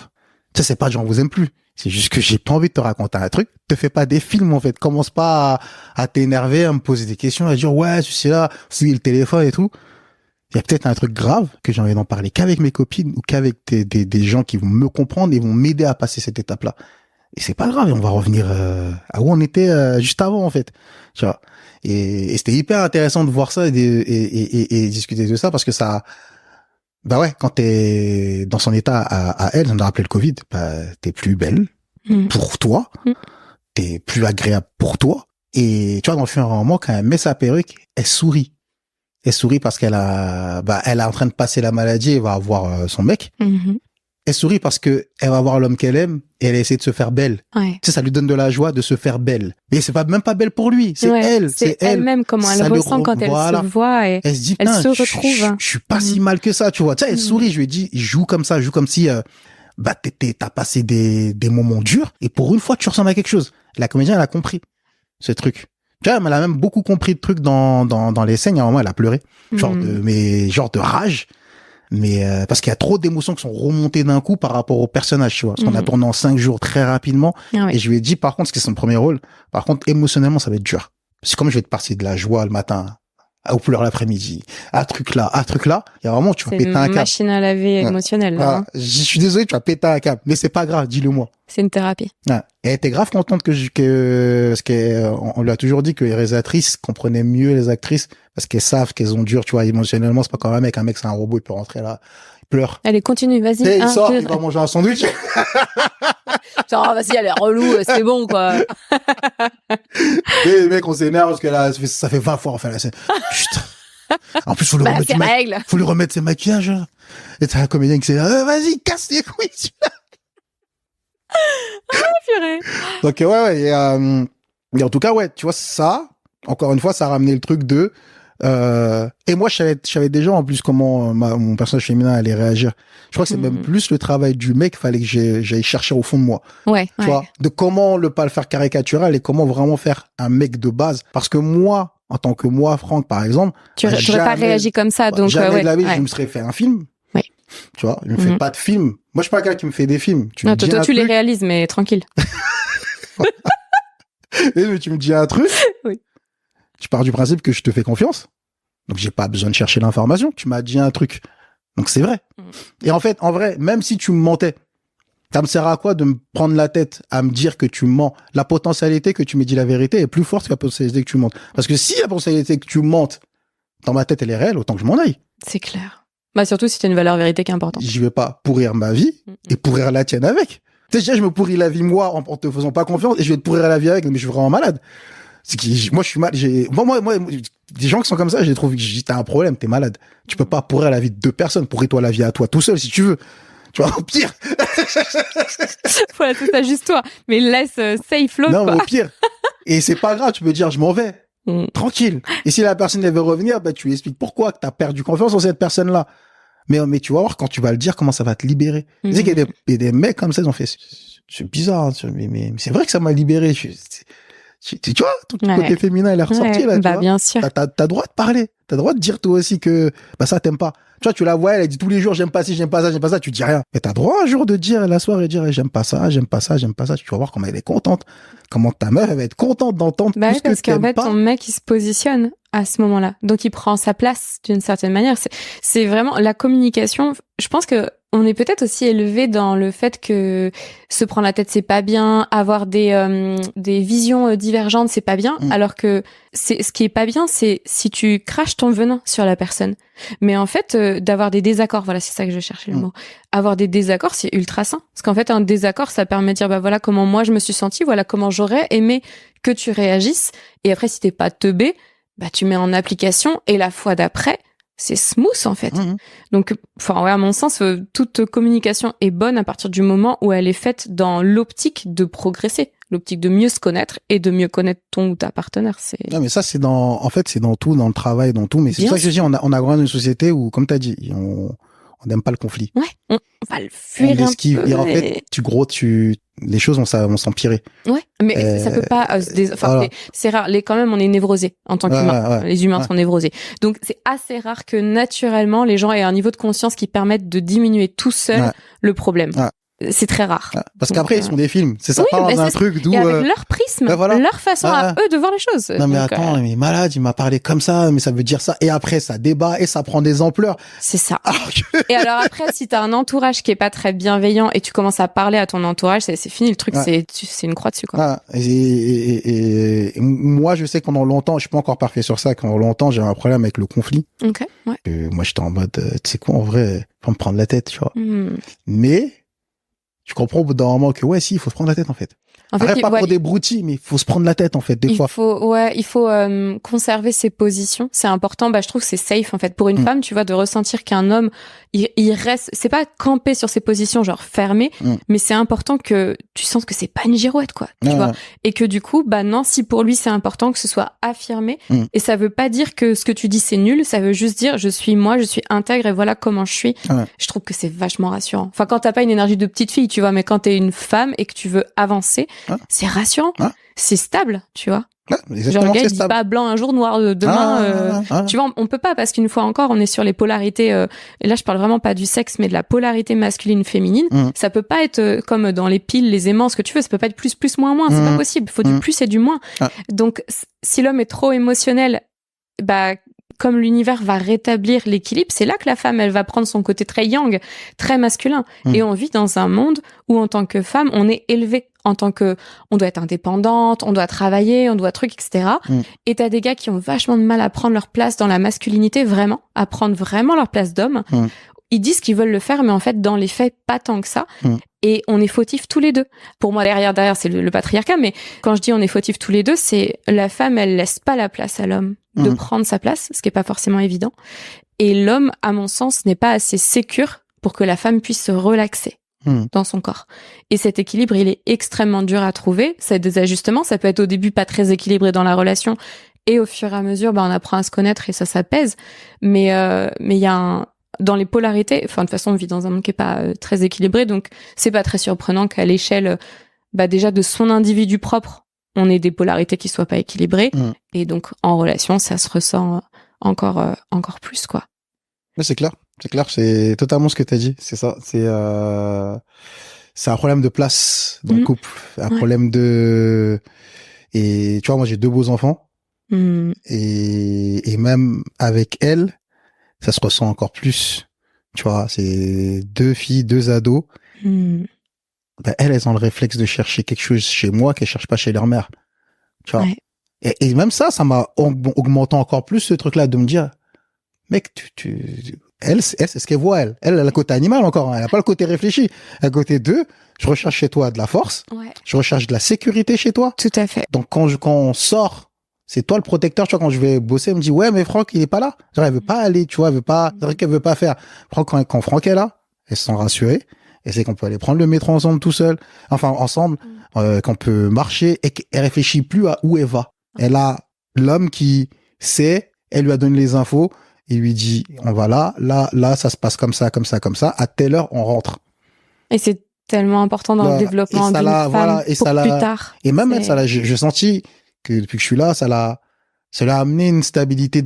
Ça c'est pas que j'en vous aime plus. C'est juste que j'ai pas envie de te raconter un truc. Te fais pas des films en fait. Commence pas à t'énerver, à me poser des questions, à dire ouais tu sais là, c'est le téléphone et tout. Il y a peut-être un truc grave que j'ai envie d'en parler qu'avec mes copines ou qu'avec des gens qui vont me comprendre et vont m'aider à passer cette étape-là. Et c'est pas grave. Et on va revenir à où on était juste avant en fait. Tu vois. Et c'était hyper intéressant de voir ça et discuter de ça parce que ça, bah ouais, quand t'es dans son état à elle, on a rappelé le Covid, bah, t'es plus belle pour toi, t'es plus agréable pour toi. Et tu vois, dans le fur et à mesure, quand elle met sa perruque, elle sourit. Elle sourit parce elle est en train de passer la maladie et va avoir son mec. Elle sourit parce que elle va voir l'homme qu'elle aime et elle essaie de se faire belle. Ouais. Tu sais, ça lui donne de la joie de se faire belle. Mais c'est même pas belle pour lui, c'est elle, c'est elle-même comment elle ressent quand elle se voit et elle se dit, elle se retrouve. Je suis pas si mal que ça, tu vois. Tu sais, elle sourit, je lui ai dit, joue comme ça, joue comme si t'as passé des moments durs et pour une fois tu ressembles à quelque chose. La comédienne elle a compris ce truc. Tu vois, elle a même beaucoup compris le truc dans les scènes. À un moment, elle a pleuré, genre de rage. Mais parce qu'il y a trop d'émotions qui sont remontées d'un coup par rapport au personnage, tu vois. Parce qu'on a tourné en 5 jours très rapidement. Et je lui ai dit, par contre, ce qui est son premier rôle, par contre, émotionnellement, ça va être dur. C'est comme je vais te passer de la joie le matin, aux pleurs l'après-midi, à truc là, il y a vraiment, tu vas péter un câble. C'est une machine à laver émotionnelle, là. Hein. Je suis désolé, tu vas péter un câble. Mais c'est pas grave, dis-le moi. C'est une thérapie. Ouais. Et elle était grave contente parce qu'on lui a toujours dit que les réalisatrices comprenaient mieux les actrices parce qu'elles savent qu'elles ont dur, tu vois, émotionnellement. C'est pas comme un mec c'est un robot, il peut rentrer là, il pleure. Allez, continue, vas-y. Il sort, il va manger un sandwich. Genre, vas-y, elle est relou, c'est bon, quoi. Et les mecs, on s'énerve parce que là, ça fait 20 fois, enfin, là, c'est, putain. En plus, faut lui remettre ses maquillages. Et t'as un comédien qui s'est vas-y, casse les couilles. Purée. Donc, ouais, et en tout cas, ouais, tu vois, ça, encore une fois, ça a ramené le truc de, et moi, je savais déjà, en plus, comment mon personnage féminin allait réagir. Je crois que c'est même plus le travail du mec, fallait que j'aille chercher au fond de moi. Ouais. Tu vois, de comment pas le faire caricatural et comment vraiment faire un mec de base. Parce que moi, en tant que moi, Franck, par exemple. Tu n'aurais pas réagi comme ça, donc, jamais de la vie, je me serais fait un film. Oui. Tu vois, je me fais pas de film. Moi, je suis pas quelqu'un qui me fait des films. Toi, tu les réalises, mais tranquille. Mais tu me dis un truc. Oui. Tu pars du principe que je te fais confiance. Donc, j'ai pas besoin de chercher l'information. Tu m'as dit un truc. Donc, c'est vrai. Et en fait, en vrai, même si tu me mentais, ça me sert à quoi de me prendre la tête à me dire que tu mens? La potentialité que tu me dis la vérité est plus forte que la potentialité que tu mentes. Parce que si la potentialité que tu mentes, dans ma tête, elle est réelle, autant que je m'en aille. C'est clair. Bah, surtout si tu as une valeur vérité qui est importante. Je vais pas pourrir ma vie et pourrir la tienne avec. Tu sais, déjà, je me pourris la vie, moi, en te faisant pas confiance, et je vais te pourrir la vie avec, mais je suis vraiment malade. Moi, je suis mal, moi, des gens qui sont comme ça, je les trouve, t'as un problème, t'es malade. Tu peux pas pourrir la vie de 2 personnes, pourris-toi la vie à toi tout seul, si tu veux. Tu vois, au pire. Voilà, c'est ça, juste toi. Mais laisse safe l'autre. Non, mais au pire. Et c'est pas grave, tu peux dire, je m'en vais. Tranquille. Et si la personne, elle veut revenir, bah, tu lui expliques pourquoi, que t'as perdu confiance en cette personne-là. Mais tu vas voir, quand tu vas le dire, comment ça va te libérer. Tu sais qu'il y a des mecs comme ça, ils ont fait, c'est bizarre, hein, mais c'est vrai que ça m'a libéré. Tu vois, ton côté féminin, il est ressorti, là, tu vois. Bien sûr. T'as droit de parler. T'as droit de dire, toi aussi, que, bah, ça, t'aimes pas. Tu vois, tu la vois, elle dit tous les jours, j'aime pas ci, j'aime pas ça, j'aime pas ça, tu dis rien. Mais t'as droit un jour de dire, la soirée, dire, j'aime pas ça, j'aime pas ça, j'aime pas ça. Tu vas voir comment elle est contente. Comment ta meuf, elle va être contente d'entendre tout ce que t'aimes pas. Parce qu'en fait, ton mec, il se positionne à ce moment-là. Donc, il prend sa place d'une certaine manière. C'est vraiment la communication. Je pense que on est peut-être aussi élevé dans le fait que se prendre la tête, c'est pas bien. Avoir des visions divergentes, c'est pas bien. Alors que ce qui est pas bien, c'est si tu craches ton venin sur la personne. Mais en fait, d'avoir des désaccords, voilà, c'est ça que je cherchais le mot. Avoir des désaccords, c'est ultra sain. Parce qu'en fait, un désaccord, ça permet de dire, bah voilà comment moi je me suis sentie, voilà comment j'aurais aimé que tu réagisses. Et après, si t'es pas teubé, bah tu mets en application et la fois d'après, c'est smooth en fait. Donc, enfin ouais, à mon sens, toute communication est bonne à partir du moment où elle est faite dans l'optique de progresser, l'optique de mieux se connaître et de mieux connaître ton ou ta partenaire. Non, mais ça, c'est dans tout, dans le travail, dans tout. Mais c'est ça que je dis, on a grandi dans une société où, comme t'as dit, on n'aime pas le conflit. Ouais, on va le fuir on esquive, un peu. Et en fait, les choses vont s'empirer. Ouais, mais ça peut pas. Voilà. C'est rare. Quand même, on est névrosé en tant qu'humain. Les humains sont névrosés. Donc, c'est assez rare que naturellement, les gens aient un niveau de conscience qui permette de diminuer tout seul le problème. C'est très rare. Parce qu'après, ils sont des films. C'est ça, parle dans un truc d'où... avec leur prisme, leur façon à eux de voir les choses. Non, mais attends, il est malade, il m'a parlé comme ça, mais ça veut dire ça. Et après, ça débat et ça prend des ampleurs. C'est ça. Et alors après, si t'as un entourage qui est pas très bienveillant et tu commences à parler à ton entourage, c'est fini, le truc, c'est une croix dessus, quoi. Et moi, je sais que pendant longtemps, je suis pas encore parfait sur ça, pendant longtemps, j'avais un problème avec le conflit. Ok, ouais. Moi, j'étais en mode, tu sais quoi, en vrai, faut me prendre la tête, tu vois. Mais, je comprends au bout d'un moment que il faut se prendre la tête en fait. Après, pas pour des broutilles, mais il faut se prendre la tête en fait des fois. Il faut conserver ses positions. C'est important. Je trouve que c'est safe en fait pour une femme, tu vois, de ressentir qu'un homme il reste. C'est pas camper sur ses positions genre fermées, mais c'est important que tu sens que c'est pas une girouette quoi, tu vois, et que du coup non, si pour lui c'est important que ce soit affirmé, et ça veut pas dire que ce que tu dis c'est nul, ça veut juste dire je suis moi, je suis intègre et voilà comment je suis. Je trouve que c'est vachement rassurant. Enfin quand t'as pas une énergie de petite fille, tu vois, mais quand t'es une femme et que tu veux avancer, c'est rassurant, c'est stable, tu vois. Genre le gars il dit pas blanc un jour, noir demain. Tu vois, on peut pas parce qu'une fois encore on est sur les polarités. Et là je parle vraiment pas du sexe, mais de la polarité masculine-féminine. Ça peut pas être comme dans les piles, les aimants, ce que tu veux. Ça peut pas être plus, moins. C'est pas possible. Il faut du plus et du moins. Donc si l'homme est trop émotionnel, comme l'univers va rétablir l'équilibre, c'est là que la femme, elle va prendre son côté très yang, très masculin. Et on vit dans un monde où, en tant que femme, on est élevé en tant que, on doit être indépendante, on doit travailler, on doit etc. Et t'as des gars qui ont vachement de mal à prendre leur place dans la masculinité, vraiment, à prendre vraiment leur place d'homme. Ils disent qu'ils veulent le faire, mais en fait, dans les faits, pas tant que ça. Et on est fautifs tous les deux. Pour moi, derrière, c'est le patriarcat, mais quand je dis on est fautifs tous les deux, c'est la femme, elle laisse pas la place à l'homme de prendre sa place, ce qui est pas forcément évident. Et l'homme, à mon sens, n'est pas assez sécure pour que la femme puisse se relaxer dans son corps. Et cet équilibre, il est extrêmement dur à trouver. C'est des ajustements. Ça peut être au début pas très équilibré dans la relation. Et au fur et à mesure, on apprend à se connaître et ça s'apaise. Mais il y a dans les polarités, enfin, de toute façon, on vit dans un monde qui est pas très équilibré, donc c'est pas très surprenant qu'à l'échelle, déjà de son individu propre, on ait des polarités qui soient pas équilibrées. Et donc, en relation, ça se ressent encore plus, quoi. Mais c'est clair, c'est totalement ce que t'as dit, c'est ça, c'est un problème de place dans le couple, un problème et tu vois, moi j'ai 2 beaux enfants, et même avec elle, ça se ressent encore plus, tu vois, c'est 2 filles, 2 ados, elles ont le réflexe de chercher quelque chose chez moi qu'elles cherchent pas chez leur mère, tu vois. Et même ça m'a augmenté encore plus ce truc-là, de me dire, mec, elle, c'est ce qu'elle voit, elle a le côté animal encore, elle a pas le côté réfléchi. À côté d'eux, je recherche chez toi de la force, je recherche de la sécurité chez toi. Tout à fait. Donc quand on sort, c'est toi le protecteur, tu vois, quand je vais bosser, elle me dit, ouais, mais Franck, il est pas là. Genre, elle veut pas aller, tu vois, c'est vrai qu'elle veut pas faire. Quand Franck est là, elles se sont rassurées, et c'est qu'on peut aller prendre le métro ensemble tout seul, enfin, ensemble, qu'on peut marcher, et qu'elle réfléchit plus à où elle va. Elle a l'homme qui sait, elle lui a donné les infos, il lui dit, on va là, ça se passe comme ça, à telle heure, on rentre. Et c'est tellement important dans le développement d'une femme pour plus tard. Et même elle, ça l'a, j'ai senti que depuis que je suis là, ça l'a amené une stabilité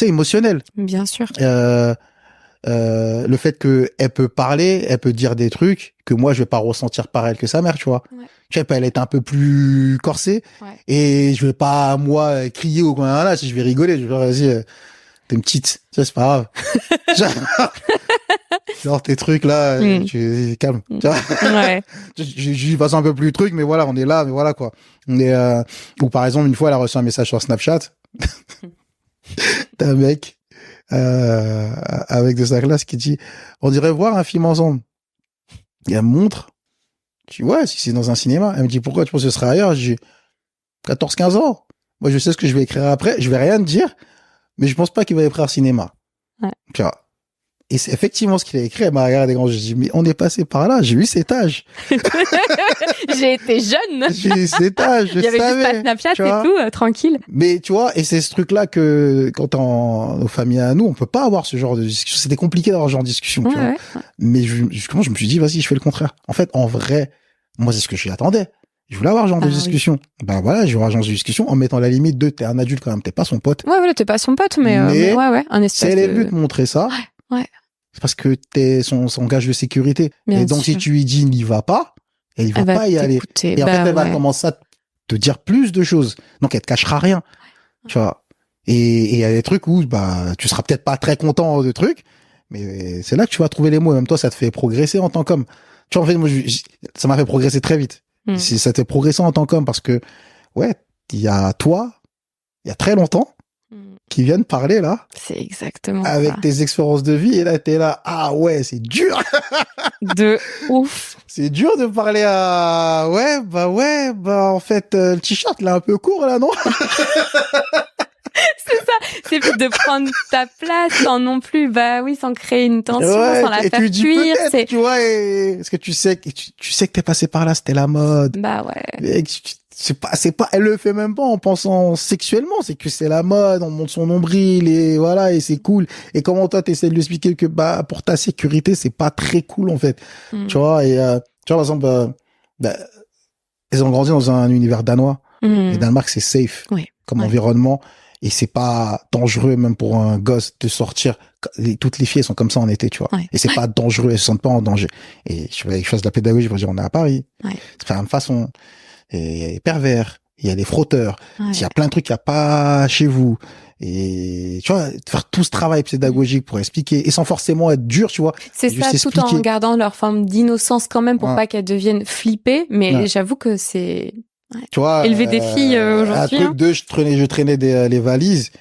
émotionnelle. Bien sûr. Le fait que elle peut parler, elle peut dire des trucs que moi je vais pas ressentir pareil que sa mère, tu vois. Tu sais, elle est un peu plus corsée, et je vais pas moi crier au coin là, si je vais rigoler, je vais dire, vas-y, t'es une petite, ça c'est pas grave. genre tes trucs là, tu calme. Tu vois. J'y passe un peu plus truc, mais voilà, on est là, mais voilà quoi. Ou par exemple, une fois elle a reçu un message sur Snapchat d'un mec avec de sa classe qui dit, on dirait voir un film ensemble. Et elle me montre, je dis, ouais, si c'est dans un cinéma. Elle me dit, pourquoi tu penses que ce serait ailleurs? Je dis, 14-15 ans. Moi, je sais ce que je vais écrire après. Je vais rien te dire, mais je pense pas qu'il va écrire cinéma. Ouais. Tu vois. Et c'est effectivement ce qu'il a écrit. Elle m'a regardé quand je dis, mais on est passé par là. J'ai eu cet âge. J'ai été jeune. J'ai eu cet âge. Il y avait juste pas Snapchat et tout, tranquille. Mais tu vois, et c'est ce truc-là que quand nos familles à nous, on peut pas avoir ce genre de discussion. C'était compliqué d'avoir ce genre de discussion. Tu vois. Mais justement, je me suis dit, vas-y, je fais le contraire. En fait, en vrai, moi, c'est ce que je attendais. Je voulais avoir ce genre de discussion. Oui. Ben voilà, je vais avoir ce genre de discussion en mettant la limite de t'es un adulte quand même, t'es pas son pote. Ouais, voilà, t'es pas son pote, mais ouais, un espèce c'est les buts de montrer ça. Ouais. C'est parce que t'es son gage de sécurité. Bien et donc, sûr. Si tu lui dis n'y va pas, elle va pas y aller. Et en fait, elle va commencer à te dire plus de choses. Donc, elle te cachera rien. Tu vois. Et il y a des trucs où, tu seras peut-être pas très content de trucs, mais c'est là que tu vas trouver les mots. Même toi, ça te fait progresser en tant qu'homme. Tu vois, en fait, moi, ça m'a fait progresser très vite. Ça te fait progresser en tant qu'homme parce que, ouais, il y a toi, il y a très longtemps, qui viennent parler là. C'est exactement avec ça. tes expériences de vie et là t'es là, ah ouais, c'est dur. De ouf. C'est dur de parler à en fait le t-shirt là un peu court là, non? C'est ça, c'est de prendre ta place sans non plus, sans créer une tension, sans la faire fuir. C'est, tu vois, est-ce que tu sais que t'es passé par là, c'était la mode. Ouais. C'est pas, elle le fait même pas en pensant sexuellement, c'est que c'est la mode, on monte son nombril et voilà, et c'est cool. Et comment toi t'essaies de lui expliquer que, pour ta sécurité, c'est pas très cool, en fait. Tu vois, et, tu vois, par exemple, ils ont grandi dans un univers danois. Et Danemark, c'est safe. Comme environnement. Et c'est pas dangereux, même pour un gosse, de sortir. Toutes les filles, elles sont comme ça en été, tu vois. Et c'est pas dangereux, elles se sentent pas en danger. Et je fais de la pédagogie pour dire, on est à Paris. C'est pas la même façon. Et il y a les pervers, il y a les frotteurs, il y a plein de trucs qu'il n'y a pas chez vous. Et tu vois, faire tout ce travail pédagogique pour expliquer, et sans forcément être dur, tu vois. C'est ça, tout en gardant leur forme d'innocence quand même, pour pas qu'elles deviennent flippées. Mais j'avoue que c'est... Tu vois, élever des filles aujourd'hui. Un truc de, je traînais les valises,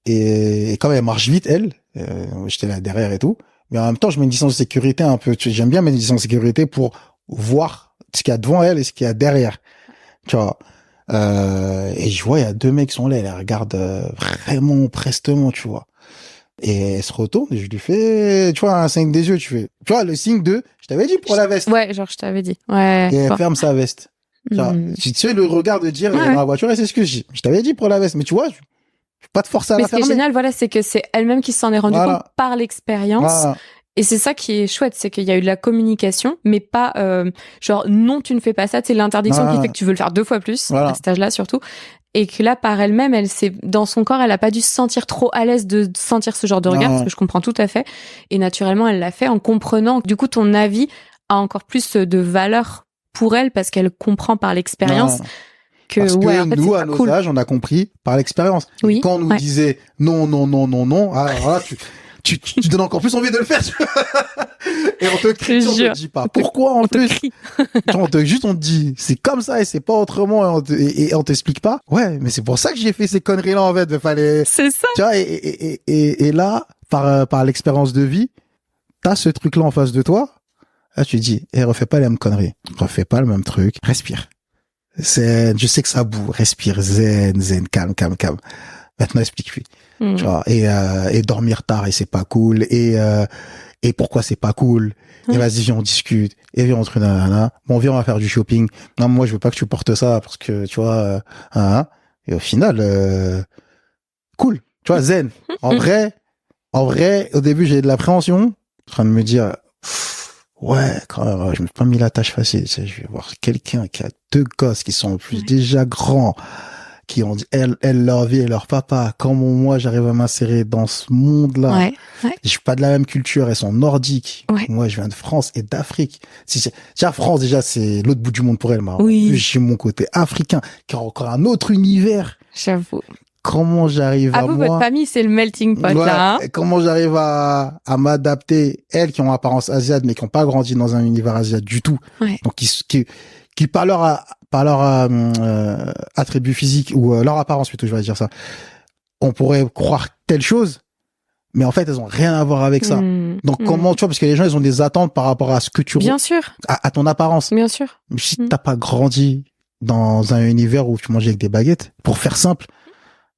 et comme elle marche vite, j'étais là derrière et tout. Mais en même temps, je mets une distance de sécurité un peu, j'aime bien mettre une distance de sécurité pour voir ce qu'il y a devant elle et ce qu'il y a derrière. Tu vois. Et je vois, il y a deux mecs qui sont là, ils la regardent vraiment prestement, tu vois. Et elle se retourne et je lui fais, tu vois, un signe des yeux, tu vois, le signe de, je t'avais dit pour la veste. Ouais, genre, je t'avais dit. Ouais. Et elle ferme sa veste. Tu vois, tu sais, le regard de dire, dans la voiture, elle s'excuse. Je t'avais dit pour la veste, mais tu vois, je vais pas te forcer à la fermer. Mais ce qui est génial, voilà, c'est que c'est elle-même qui s'en est rendue compte par l'expérience. Voilà. Et c'est ça qui est chouette, c'est qu'il y a eu de la communication, mais pas genre non, tu ne fais pas ça. C'est l'interdiction qui fait que tu veux le faire 2 fois plus à cet âge-là surtout. Et que là, par elle-même, elle s'est dans son corps, elle a pas dû se sentir trop à l'aise de sentir ce genre de regard, parce que je comprends tout à fait. Et naturellement, elle l'a fait en comprenant. Du coup, ton avis a encore plus de valeur pour elle parce qu'elle comprend par l'expérience. Parce que en fait, nous, à nos âges, on a compris par l'expérience. Oui. Quand on nous disait non, alors là, tu donnes encore plus envie de le faire. Et on te crie, on te dit pas pourquoi en plus. On te dit c'est comme ça et c'est pas autrement et on t'explique pas. Ouais, mais c'est pour ça que j'ai fait ces conneries là en fait. Fallait. C'est ça. Tu vois, et là par l'expérience de vie, t'as ce truc là en face de toi. Là tu dis refais pas les mêmes conneries, refais pas le même truc, respire. Zen, je sais que ça boue, respire, zen, calme. Maintenant explique-lui. Tu vois, et dormir tard et c'est pas cool, et pourquoi c'est pas cool, et vas-y viens on discute, et viens on truc bon viens on va faire du shopping, non moi je veux pas que tu portes ça parce que tu vois et au final cool, tu vois, zen. En vrai au début j'ai de l'appréhension, en train de me dire ouais quand même, je me suis pas mis la tâche facile, tu sais, je vais voir quelqu'un qui a 2 gosses qui sont en plus déjà grands, qui ont dit leur vie et leur papa, comment moi j'arrive à m'insérer dans ce monde-là. Je suis pas de la même culture, elles sont nordiques. Moi je viens de France et d'Afrique. Déjà France déjà c'est l'autre bout du monde pour elle, mais en plus j'ai mon côté africain qui a encore un autre univers. J'avoue. Comment j'arrive à vous, moi, votre famille c'est le melting pot là. Hein, comment j'arrive à m'adapter, elles qui ont apparence asiate mais qui ont pas grandi dans un univers asiate du tout. Donc qui par leur attributs physiques ou leur apparence plutôt, je vais dire ça, on pourrait croire telle chose, mais en fait elles ont rien à voir avec ça. Donc comment, tu vois, parce que les gens ils ont des attentes par rapport à ce que tu bien sûr à ton apparence. Bien sûr. Mais si t'as pas grandi dans un univers où tu mangeais avec des baguettes, pour faire simple,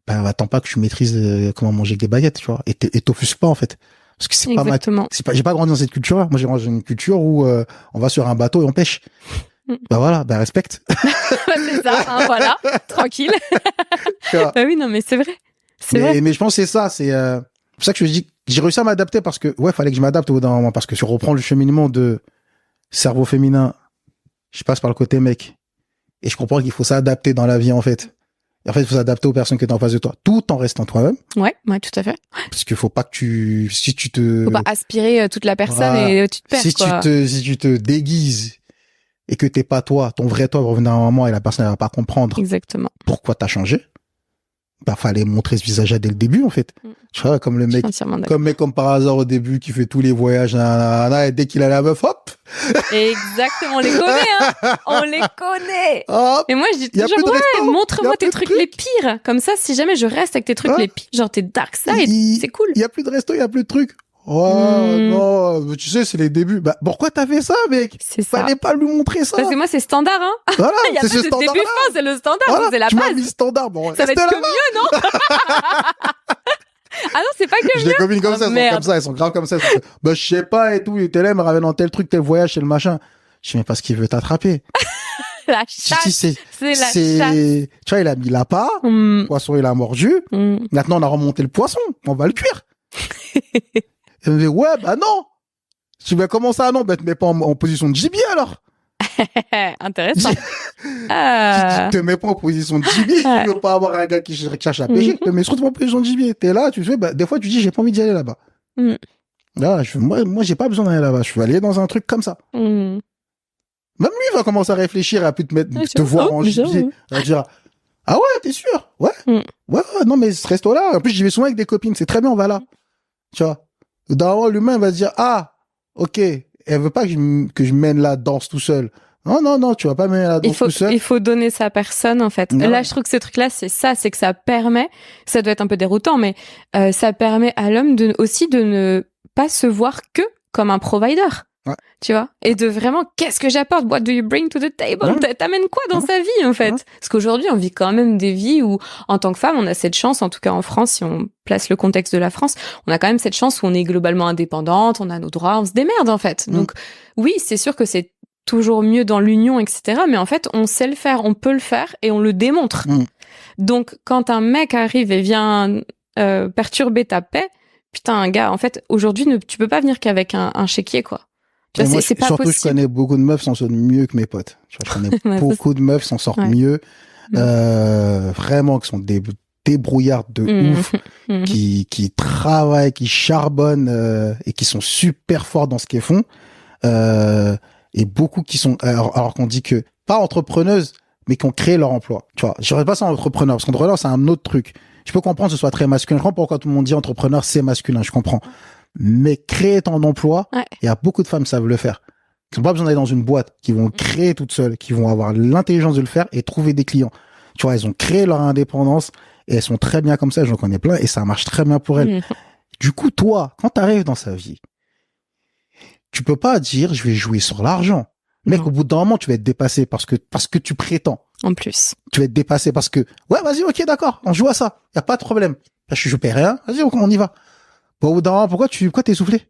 bah, attends pas que tu maîtrises comment manger avec des baguettes, tu vois. Et t'offusques pas, en fait. Parce que c'est pas j'ai pas grandi dans cette culture-là. Moi, j'ai grandi dans une culture où, on va sur un bateau et on pêche. Bah voilà, bah respecte. C'est ça, hein, voilà. Tranquille. Bah oui, non, mais c'est vrai. Mais je pense que c'est ça, c'est pour ça que je dis j'ai réussi à m'adapter parce que fallait que je m'adapte au bout d'un moment parce que si on reprend le cheminement de cerveau féminin, je passe par le côté mec et je comprends qu'il faut s'adapter dans la vie en fait. Et en fait, il faut s'adapter aux personnes qui sont en face de toi, tout en restant toi-même. Ouais, tout à fait. Parce qu'il faut pas que faut pas aspirer toute la personne et tu te perds, quoi. Si tu te déguises et que t'es pas toi, ton vrai toi va revenir à un moment et la personne elle va pas comprendre. Exactement. Pourquoi t'as changé. Bah, fallait montrer ce visage-là dès le début, en fait. Tu vois, comme le mec, comme par hasard au début, qui fait tous les voyages, et dès qu'il a la meuf, hop! Exactement, on les connaît, hein! On les connaît! Hop, et moi, je dis toujours, montre-moi tes trucs les pires. Comme ça, si jamais je reste avec tes trucs les pires, genre tes dark side, c'est cool. Il y a plus de resto, il y a plus de trucs. Oh, non, tu sais, c'est les débuts. Bah, pourquoi t'as fait ça, mec? Fallait pas lui montrer ça. Parce que moi, c'est standard, hein. Voilà, il y a pas de début fin, c'est le standard, voilà, c'est la tu base. Tu m'as mis standard, bon. Ça va être que mieux, non? Ah non, c'est pas que mieux. J'ai des copines comme ça, elles sont grave comme ça. Bah, je sais pas et tout, t'es là, elle me ramène dans tel truc, tel voyage, tel machin. Je sais même pas ce qu'il veut t'attraper. La chasse. C'est la chasse. Tu vois, il a mis l'appât, le poisson, il a mordu. Maintenant, on a remonté le poisson, on va le cuire. Elle me dit, ouais, bah non. Tu vas comment ça, non? Bah, te mets pas en position de gibier, alors. Intéressant. Tu te mets pas en position de gibier. Tu veux pas avoir un gars qui cherche à pêcher. Tu te mets surtout en position de gibier. T'es là, tu fais, bah, des fois, tu dis, j'ai pas envie d'y aller là-bas. Là, moi, j'ai pas besoin d'aller là-bas. Je vais aller dans un truc comme ça. Même lui, il va commencer à réfléchir et à plus te voir en gibier. Il va dire, ah ouais, t'es sûr? Ouais. Ouais, non, mais ce resto-là, en plus, j'y vais souvent avec des copines. C'est très bien, on va là. Tu vois. D'abord, l'humain va se dire, ah, ok, elle veut pas que je mène la danse tout seul. Non, tu vas pas mener la danse tout seul. Il faut donner sa personne, en fait. Là, je trouve que ce truc-là, c'est que ça permet, ça doit être un peu déroutant, mais ça permet à l'homme aussi de ne pas se voir que comme un provider. Ouais. Tu vois, et de vraiment, qu'est-ce que j'apporte? What do you bring to the table? T'amènes quoi dans sa vie, en fait? Parce qu'aujourd'hui, on vit quand même des vies où, en tant que femme, on a cette chance, en tout cas en France, si on place le contexte de la France, on a quand même cette chance où on est globalement indépendante, on a nos droits, on se démerde, en fait. Donc, oui, c'est sûr que c'est toujours mieux dans l'union, etc. Mais en fait, on sait le faire, on peut le faire et on le démontre. Donc, quand un mec arrive et vient perturber ta paix, putain, un gars, en fait, aujourd'hui, tu peux pas venir qu'avec un chéquier, quoi. Moi, c'est pas surtout, possible. Je connais beaucoup de meufs qui s'en sortent mieux que mes potes. Je connais beaucoup de meufs qui s'en sortent mieux. Vraiment, qui sont des débrouillards de ouf, qui travaillent, qui charbonnent et qui sont super forts dans ce qu'ils font. Et beaucoup qui sont, alors qu'on dit que, pas entrepreneuses, mais qui ont créé leur emploi. Tu vois, je dirais pas ça entrepreneur, parce qu'entrepreneur, c'est un autre truc. Je peux comprendre que ce soit très masculin. Je comprends pourquoi tout le monde dit entrepreneur, c'est masculin, je comprends. Mais créer ton emploi, il y a beaucoup de femmes qui savent le faire. Qui n'ont pas besoin d'aller dans une boîte, qui vont créer toutes seules, qui vont avoir l'intelligence de le faire et trouver des clients. Tu vois, elles ont créé leur indépendance et elles sont très bien comme ça, j'en connais plein et ça marche très bien pour elles. Du coup, toi, quand tu arrives dans sa vie, tu peux pas dire je vais jouer sur l'argent. Mec, au bout d'un moment, tu vas être dépassé parce que tu prétends. En plus. Tu vas être dépassé parce que, ouais, vas-y, ok, d'accord, on joue à ça. Y a pas de problème. Là, je paie rien. Vas-y, on y va. Bon, au bout d'un moment, pourquoi t'es essoufflé?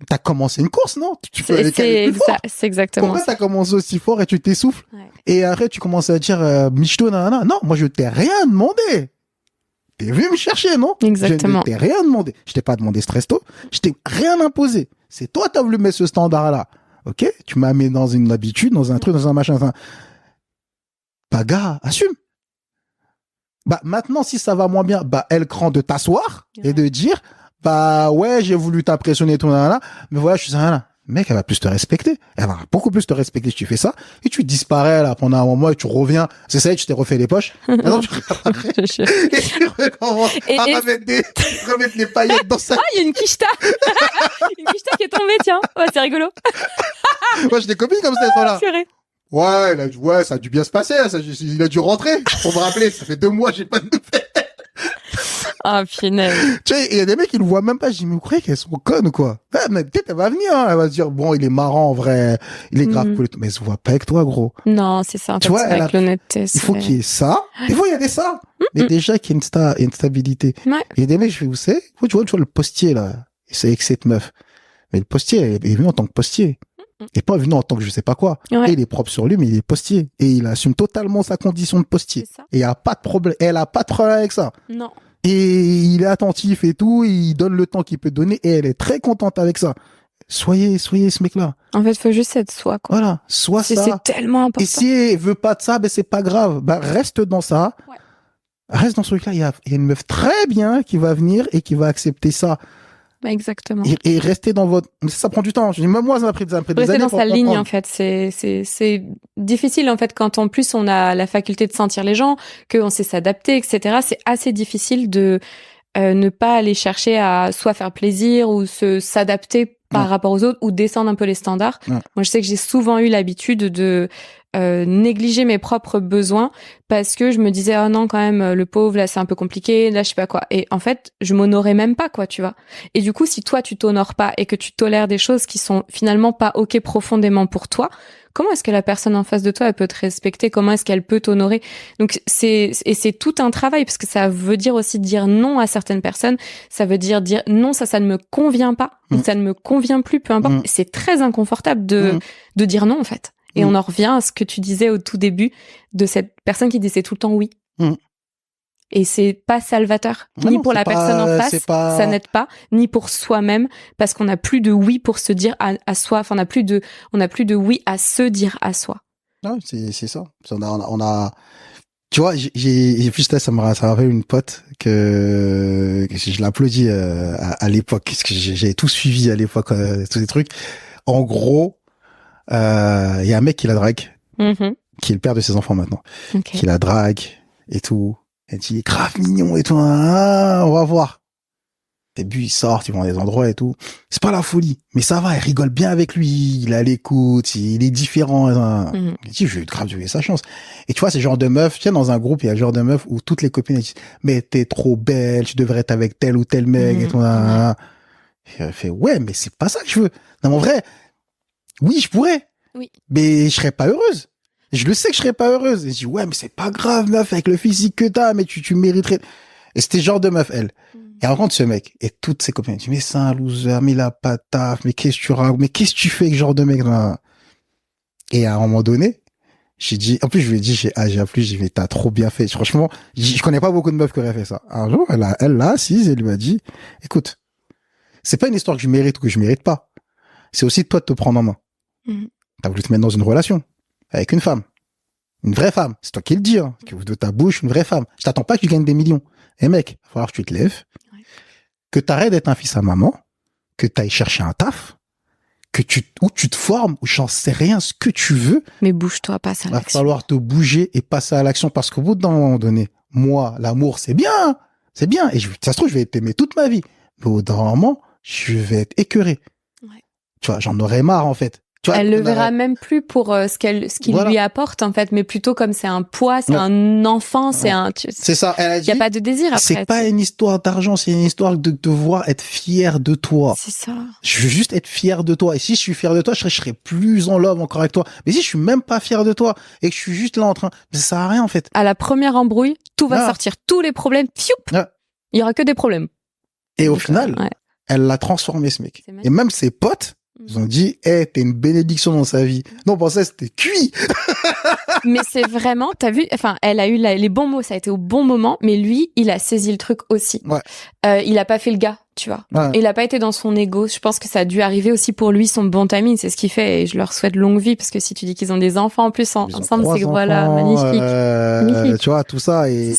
T'as commencé une course, non? Tu peux aller plus fort. C'est exactement pourquoi t'as commencé aussi fort et tu t'essouffles? Et après, tu commences à dire, Michto, nanana. Non, moi, je t'ai rien demandé. T'es venu me chercher, non? Exactement. Je ne t'ai rien demandé. Je t'ai pas demandé ce resto. Je t'ai rien imposé. C'est toi, t'as voulu mettre ce standard-là. Ok? Tu m'as mis dans une habitude, dans un truc, dans un machin. Bah, gars, assume. Bah, maintenant, si ça va moins bien, bah, elle craint de t'asseoir et de dire, bah, ouais, j'ai voulu t'impressionner, tout, nanana. Mais voilà, je suis ça, mec, elle va plus te respecter. Elle va beaucoup plus te respecter si tu fais ça. Et tu disparais, là, pendant un moment et tu reviens. C'est ça, et tu t'es refait les poches. Maintenant, tu réapparais. Et tu recommences à remettre les paillettes dans sa... Ah, il y a une quicheta. Une quicheta qui est tombée, tiens. Ouais, c'est rigolo. Moi, j'ai des copines comme ça, elles sont là. Ouais, ça a dû bien se passer. Il a dû rentrer pour me rappeler. Ça fait 2 mois, j'ai pas de nouvelles. Ah, punaise. Tu sais, il y a des mecs qui le voient même pas. Je dis, mais vous croyez qu'elles sont connes ou quoi? Mais peut-être elle va venir, hein. Elle va se dire, bon, il est marrant en vrai, il est grave cool. Mais elle se voit pas avec toi, gros. Non, c'est ça. En tu fait, vois, avec l'honnêteté. Il faut qu'il y ait ça. Des fois, il y a des ça. Mais déjà qu'il y ait une stabilité. Ouais. Il y a des mecs, je fais, vous savez, tu vois le postier, là. C'est avec cette meuf. Mais le postier, il est venu en tant que postier. Il est pas venu en tant que je sais pas quoi. Ouais. Et il est propre sur lui, mais il est postier. Et il assume totalement sa condition de postier. Et il y a pas de problème. Elle a pas de problème avec ça. Non. Et il est attentif et tout. Il donne le temps qu'il peut donner. Et elle est très contente avec ça. Soyez ce mec-là. En fait, faut juste être soi, quoi. Voilà. Sois ça. C'est tellement important. Et si elle veut pas de ça, ben c'est pas grave. Ben reste dans ça. Ouais. Reste dans ce truc-là. Il y a une meuf très bien qui va venir et qui va accepter ça. Exactement. Et rester dans votre, ça prend du temps. Je dis, même moi, ça m'a pris des années. Rester dans sa ligne, en fait. C'est difficile, en fait, quand en plus on a la faculté de sentir les gens, qu'on sait s'adapter, etc. C'est assez difficile de ne pas aller chercher à soit faire plaisir ou s'adapter par rapport aux autres ou descendre un peu les standards. Moi, je sais que j'ai souvent eu l'habitude de négliger mes propres besoins parce que je me disais oh non quand même le pauvre là c'est un peu compliqué, là je sais pas quoi, et en fait je m'honorais même pas, quoi, tu vois. Et du coup si toi tu t'honores pas et que tu tolères des choses qui sont finalement pas ok profondément pour toi, comment est-ce que la personne en face de toi elle peut te respecter, comment est-ce qu'elle peut t'honorer? Donc c'est tout un travail, parce que ça veut dire aussi dire non à certaines personnes, ça veut dire non, ça ne me convient pas, ou ça ne me convient plus, peu importe. C'est très inconfortable de dire non, en fait. Et on en revient à ce que tu disais au tout début de cette personne qui disait tout le temps oui. Et c'est pas salvateur, ni pour la personne en face, ça n'aide pas, ni pour soi-même, parce qu'on n'a plus de oui pour se dire à soi, enfin on n'a plus de oui à se dire à soi. Ouais, c'est ça. On a, tu vois, j'ai plus ça me rappelle une pote que je l'applaudis à l'époque, parce que j'avais tout suivi à l'époque, tous ces trucs. En gros, il y a un mec qui la drague, qui est le père de ses enfants maintenant, qui la drague et tout. Elle dit grave mignon et tout, on va voir. Au début, ils sortent, ils vont dans des endroits et tout. C'est pas la folie, mais ça va, elle rigole bien avec lui, il a l'écoute, il est différent. Il dit, je vais grave jouer sa chance. Et tu vois, c'est le genre de meuf, tiens, dans un groupe, il y a le genre de meuf où toutes les copines elles disent, mais t'es trop belle, tu devrais être avec tel ou tel mec et tout. Et elle fait, ouais, mais c'est pas ça que je veux. Non, en vrai, oui, je pourrais. Oui. Mais je serais pas heureuse. Je le sais que je serais pas heureuse. Et je dis, ouais, mais c'est pas grave, meuf, avec le physique que t'as, mais tu mériterais. Et c'était genre de meuf, elle. Et en rencontre ce mec, et toutes ses copines, disent, mais c'est un loser, mais il a pas de taf, mais qu'est-ce que tu racontes, mais qu'est-ce que tu fais avec ce genre de mec, là? Et à un moment donné, j'ai dit, en plus, je lui ai dit, j'ai appelé, j'ai dit, mais t'as trop bien fait. Franchement, je connais pas beaucoup de meufs qui auraient fait ça. Un jour, elle l'a assise, elle lui a dit, écoute, c'est pas une histoire que je mérite ou que je mérite pas. C'est aussi de toi de te prendre en main. T'as voulu te mettre dans une relation avec une femme. Une vraie femme. C'est toi qui le dis, hein. Que de ta bouche, une vraie femme. Je t'attends pas que tu gagnes des millions. Eh mec, il va falloir que tu te lèves. Que t'arrêtes d'être un fils à maman. Que t'ailles chercher un taf. Ou tu te formes, ou j'en sais rien, ce que tu veux. Mais bouge-toi, passe à l'action. Il va falloir te bouger et passer à l'action, parce qu'au bout d'un moment donné, moi, l'amour, c'est bien. C'est bien. Et ça se trouve, je vais t'aimer toute ma vie. Mais au bout d'un moment, je vais être écœuré. Tu vois, j'en aurais marre, en fait. Tu vois, elle le verra même plus pour ce qu'il lui apporte, en fait, mais plutôt comme c'est un poids, c'est un enfant, c'est c'est ça. Elle a dit, il y a pas de désir après. C'est pas une histoire d'argent, c'est une histoire de devoir être fier de toi. C'est ça. Je veux juste être fier de toi. Et si je suis fier de toi, je serais plus en love encore avec toi. Mais si je suis même pas fier de toi et que je suis juste là en train, ça sert à rien, en fait. À la première embrouille, tout va sortir, tous les problèmes, fioup. Il y aura que des problèmes. Et au final, elle l'a transformé, ce mec. Et même ses potes, ils ont dit, t'es une bénédiction dans sa vie. Non, pour ça, c'était cuit. Mais c'est vraiment, t'as vu, enfin, elle a eu les bons mots, ça a été au bon moment, mais lui, il a saisi le truc aussi. Il a pas fait le gars, tu vois. Il a pas été dans son ego. Je pense que ça a dû arriver aussi pour lui, son bon timing, c'est ce qu'il fait, et je leur souhaite longue vie, parce que si tu dis qu'ils ont des enfants en plus ensemble, c'est voilà, magnifique. Tu vois, tout ça, et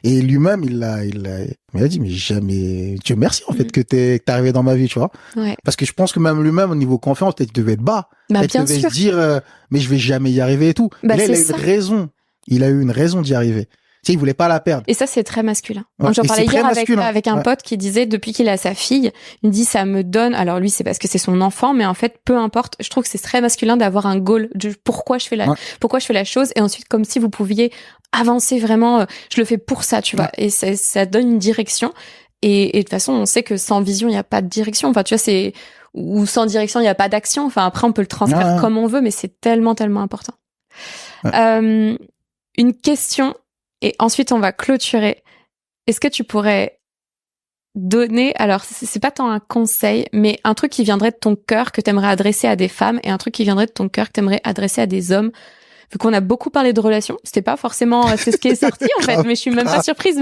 lui-même, il a dit, mais jamais, Dieu merci, en fait, que t'es arrivé dans ma vie, tu vois. Parce que je pense que même lui-même, au niveau confiance, peut-être qu'il devait être bas. Bien devait sûr. se dire, mais je vais jamais y arriver et tout. Là, il a eu une raison. Il a eu une raison d'y arriver. sais, il voulait pas la perdre. Et ça, c'est très masculin. Ouais, J'en parlais hier avec un ouais. pote qui disait, depuis qu'il a sa fille, il me dit, ça me donne, alors lui, c'est parce que c'est son enfant, mais en fait, peu importe, je trouve que c'est très masculin d'avoir un goal de pourquoi je fais la chose, et ensuite, comme si vous pouviez avancer vraiment, je le fais pour ça, tu vois, et ça donne une direction, et de toute façon, on sait que sans vision, il n'y a pas de direction, enfin, tu vois, ou sans direction, il n'y a pas d'action, enfin, après, on peut le transférer comme on veut, mais c'est tellement, tellement important. Ouais. Une question, et ensuite on va clôturer. Est-ce que tu pourrais donner, alors c'est pas tant un conseil, mais un truc qui viendrait de ton cœur que t'aimerais adresser à des femmes et un truc qui viendrait de ton cœur que t'aimerais adresser à des hommes? Vu qu'on a beaucoup parlé de relations, c'était pas forcément c'est ce qui est sorti en fait, mais je suis même pas surprise,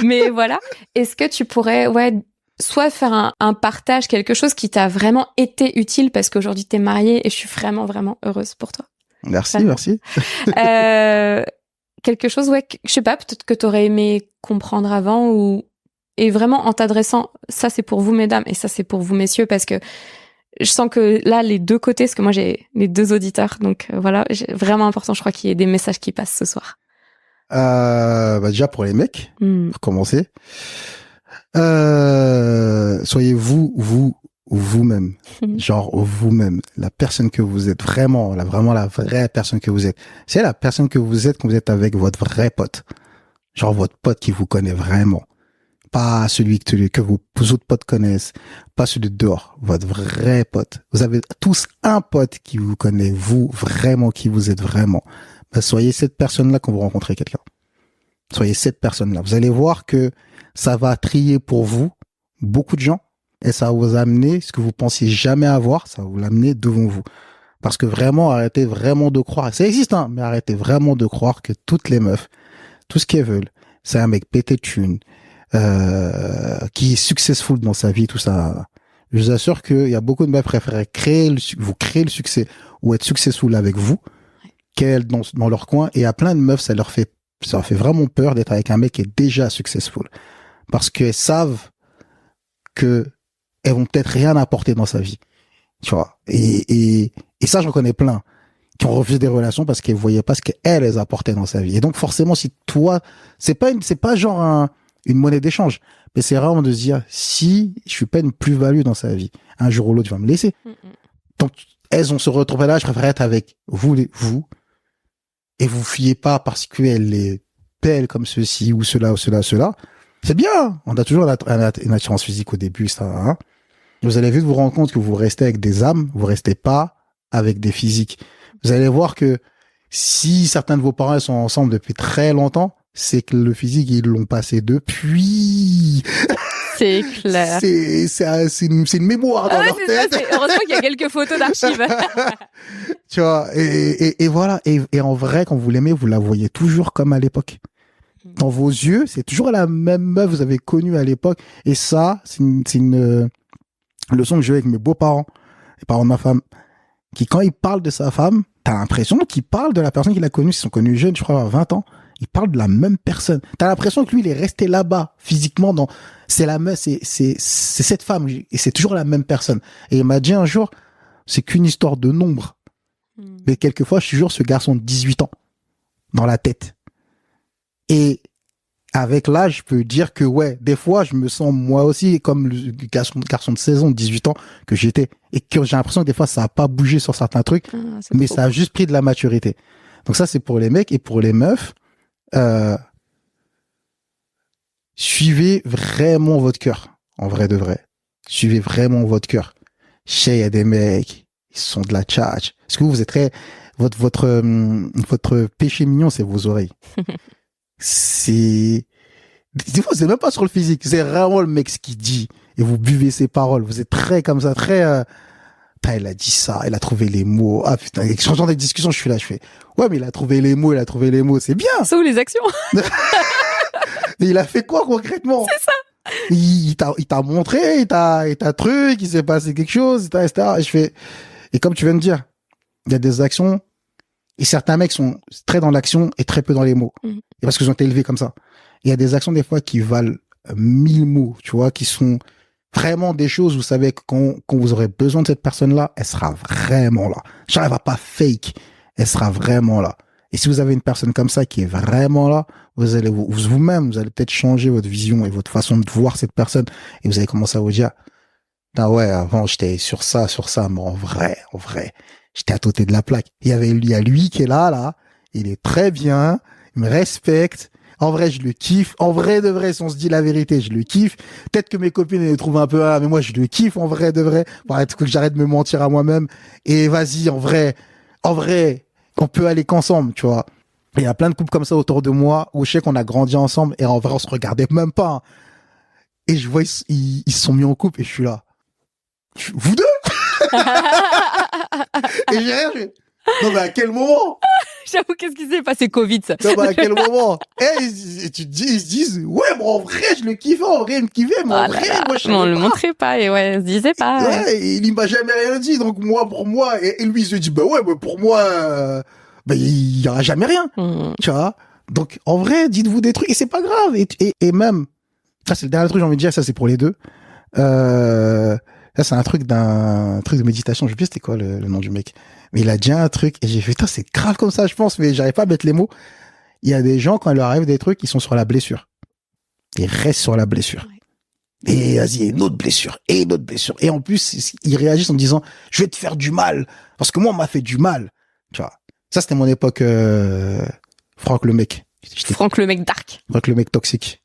mais voilà. Est-ce que tu pourrais soit faire un partage, quelque chose qui t'a vraiment été utile parce qu'aujourd'hui t'es mariée et je suis vraiment vraiment heureuse pour toi. Merci. Quelque chose, je sais pas, peut-être que t'aurais aimé comprendre avant et vraiment en t'adressant, ça c'est pour vous mesdames et ça c'est pour vous messieurs parce que je sens que là les deux côtés, parce que moi j'ai les deux auditeurs, donc voilà, vraiment important, je crois qu'il y ait des messages qui passent ce soir. Déjà pour les mecs, pour commencer, soyez vous-même, genre vous-même, la personne que vous êtes, vraiment la vraie personne que vous êtes. C'est la personne que vous êtes quand vous êtes avec votre vrai pote, genre votre pote qui vous connaît vraiment, pas celui que vos autres potes connaissent, pas celui de dehors, votre vrai pote. Vous avez tous un pote qui vous connaît, vous vraiment, qui vous êtes vraiment. Ben, soyez cette personne-là quand vous rencontrez quelqu'un. Soyez cette personne-là. Vous allez voir que ça va trier pour vous beaucoup de gens. Et ça va vous amener ce que vous pensiez jamais avoir, ça va vous l'amener devant vous. Parce que vraiment, arrêtez vraiment de croire, ça existe, hein, mais arrêtez vraiment de croire que toutes les meufs, tout ce qu'elles veulent, c'est un mec pété de thunes, qui est successful dans sa vie, tout ça. Je vous assure qu'il y a beaucoup de meufs qui préfèrent créer le succès ou être successful avec vous, qu'elles dans leur coin. Et à plein de meufs, ça leur fait vraiment peur d'être avec un mec qui est déjà successful. Parce qu'elles savent que elles vont peut-être rien apporter dans sa vie, tu vois. Et ça, j'en connais plein qui ont refusé des relations parce qu'elles voyaient pas ce qu'elles apportaient dans sa vie. Et donc, forcément, si toi, c'est pas genre une monnaie d'échange, mais c'est vraiment de se dire, si je suis pas une plus-value dans sa vie, un jour ou l'autre, tu vas me laisser. Donc, elles ont se retrouvé là, je préfère être avec vous, et vous fiez pas parce qu'elle est belle comme ceci ou cela. C'est bien. On a toujours une attirance physique au début, ça, hein. Vous allez vite vous rendre compte que vous restez avec des âmes, vous restez pas avec des physiques. Vous allez voir que si certains de vos parents sont ensemble depuis très longtemps, c'est que le physique, ils l'ont passé depuis. C'est clair. C'est une mémoire dans leur tête. Heureusement qu'il y a quelques photos d'archives. Tu vois, et voilà. Et en vrai, quand vous l'aimez, vous la voyez toujours comme à l'époque. Dans vos yeux, c'est toujours la même meuf que vous avez connue à l'époque. Et ça, c'est une leçon que j'ai eu avec mes beaux-parents, les parents de ma femme, qui, quand ils parlent de sa femme, t'as l'impression qu'ils parlent de la personne qu'il a connue. Ils se sont connus jeunes, je crois, à 20 ans. Ils parlent de la même personne. T'as l'impression que lui, il est resté là-bas, physiquement, c'est la meuf, c'est cette femme, et c'est toujours la même personne. Et il m'a dit un jour, c'est qu'une histoire de nombre. Mais quelquefois, je suis toujours ce garçon de 18 ans, dans la tête. Et avec l'âge, je peux dire que des fois, je me sens moi aussi comme le garçon de 16 ans, de 18 ans que j'étais. Et que j'ai l'impression que des fois, ça a pas bougé sur certains trucs, mais ça a juste pris de la maturité. Donc ça, c'est pour les mecs. Et pour les meufs, suivez vraiment votre cœur, en vrai de vrai. Suivez vraiment votre cœur. Je sais, il y a des mecs, ils sont de la tchatch. Parce que vous êtes très... Votre péché mignon, c'est vos oreilles. Des fois, c'est même pas sur le physique, c'est vraiment le mec ce qu'il dit. Et vous buvez ses paroles. Vous êtes très comme ça, très... il a dit ça, il a trouvé les mots. Ah putain, changeant des discussions, je fais... Ouais, mais il a trouvé les mots, c'est bien. Ça ou les actions. Mais il a fait quoi concrètement? C'est ça. Il t'a montré, il t'a truc, il s'est passé quelque chose, etc. Et comme tu viens de dire, il y a des actions, et certains mecs sont très dans l'action et très peu dans les mots. Et parce qu'ils ont été élevés comme ça. Il y a des actions des fois qui valent 1000 mots, tu vois, qui sont vraiment des choses, vous savez, que quand vous aurez besoin de cette personne-là, elle sera vraiment là. Genre, elle va pas fake. Elle sera vraiment là. Et si vous avez une personne comme ça qui est vraiment là, vous allez vous-même, vous allez peut-être changer votre vision et votre façon de voir cette personne. Et vous allez commencer à vous dire, ah ouais, avant, j'étais sur ça, mais en vrai, j'étais à côté de la plaque. Il y a lui qui est là, il est très bien, il me respecte. En vrai, je le kiffe. En vrai de vrai, si on se dit la vérité, je le kiffe. Peut-être que mes copines les trouvent un peu, mais moi, je le kiffe en vrai de vrai. Pour arrêter que j'arrête de me mentir à moi-même. Et vas-y, en vrai, on peut aller qu'ensemble, tu vois. Il y a plein de couples comme ça autour de moi où je sais qu'on a grandi ensemble et en vrai, on se regardait même pas. Hein. Et je vois, ils se sont mis en couple et je suis là. Vous deux? Et j'ai rien fait. Non, mais à quel moment? J'avoue, qu'est-ce qui s'est passé? Covid, ça. Non, mais à quel moment? Et tu te dis, ils se disent, ouais, mais en vrai, je le kiffais, en vrai, il me kiffait, mais en vrai, moi, je savais on pas. le montrait pas, et ouais, on se disait pas. Ouais, il m'a jamais rien dit, donc moi, pour moi, et lui, il se dit, bah ouais, mais pour moi, il y aura jamais rien. Tu vois? Donc, en vrai, dites-vous des trucs, et c'est pas grave. Et même, ça, c'est le dernier truc, j'ai envie de dire, ça, c'est pour les deux. Ça, c'est un truc de méditation. Je sais plus c'était quoi le nom du mec. Mais il a dit un truc et j'ai fait, putain, c'est grave comme ça, je pense, mais j'arrive pas à mettre les mots. Il y a des gens, quand il leur arrive des trucs, ils sont sur la blessure. Ils restent sur la blessure. Ouais. Et vas-y, une autre blessure, et une autre blessure. Et en plus, ils réagissent en me disant, je vais te faire du mal. Parce que moi, on m'a fait du mal. Tu vois. Ça, c'était mon époque, Franck le mec. Franck le mec dark. Franck le mec toxique.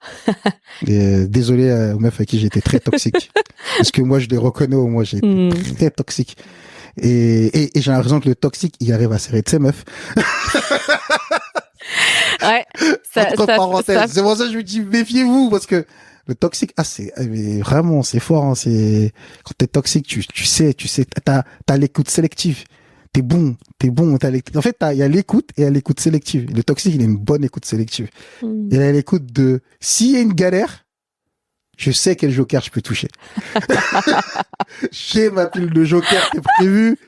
Désolé aux meufs avec qui j'étais très toxique. Parce que moi, je les reconnais, moi, j'étais très toxique. Et j'ai l'impression que le toxique, il arrive à serrer de ses meufs. Ouais. Entre parenthèses. C'est pour ça que je me dis, méfiez-vous, parce que le toxique, vraiment, c'est fort, hein, quand t'es toxique, tu sais, t'as l'écoute sélective. T'es bon, en fait, il y a l'écoute et il y a l'écoute sélective. Le toxique, il a une bonne écoute sélective. Il a l'écoute de, s'il y a une galère, je sais quel joker je peux toucher. J'ai ma pile de joker qui est prévue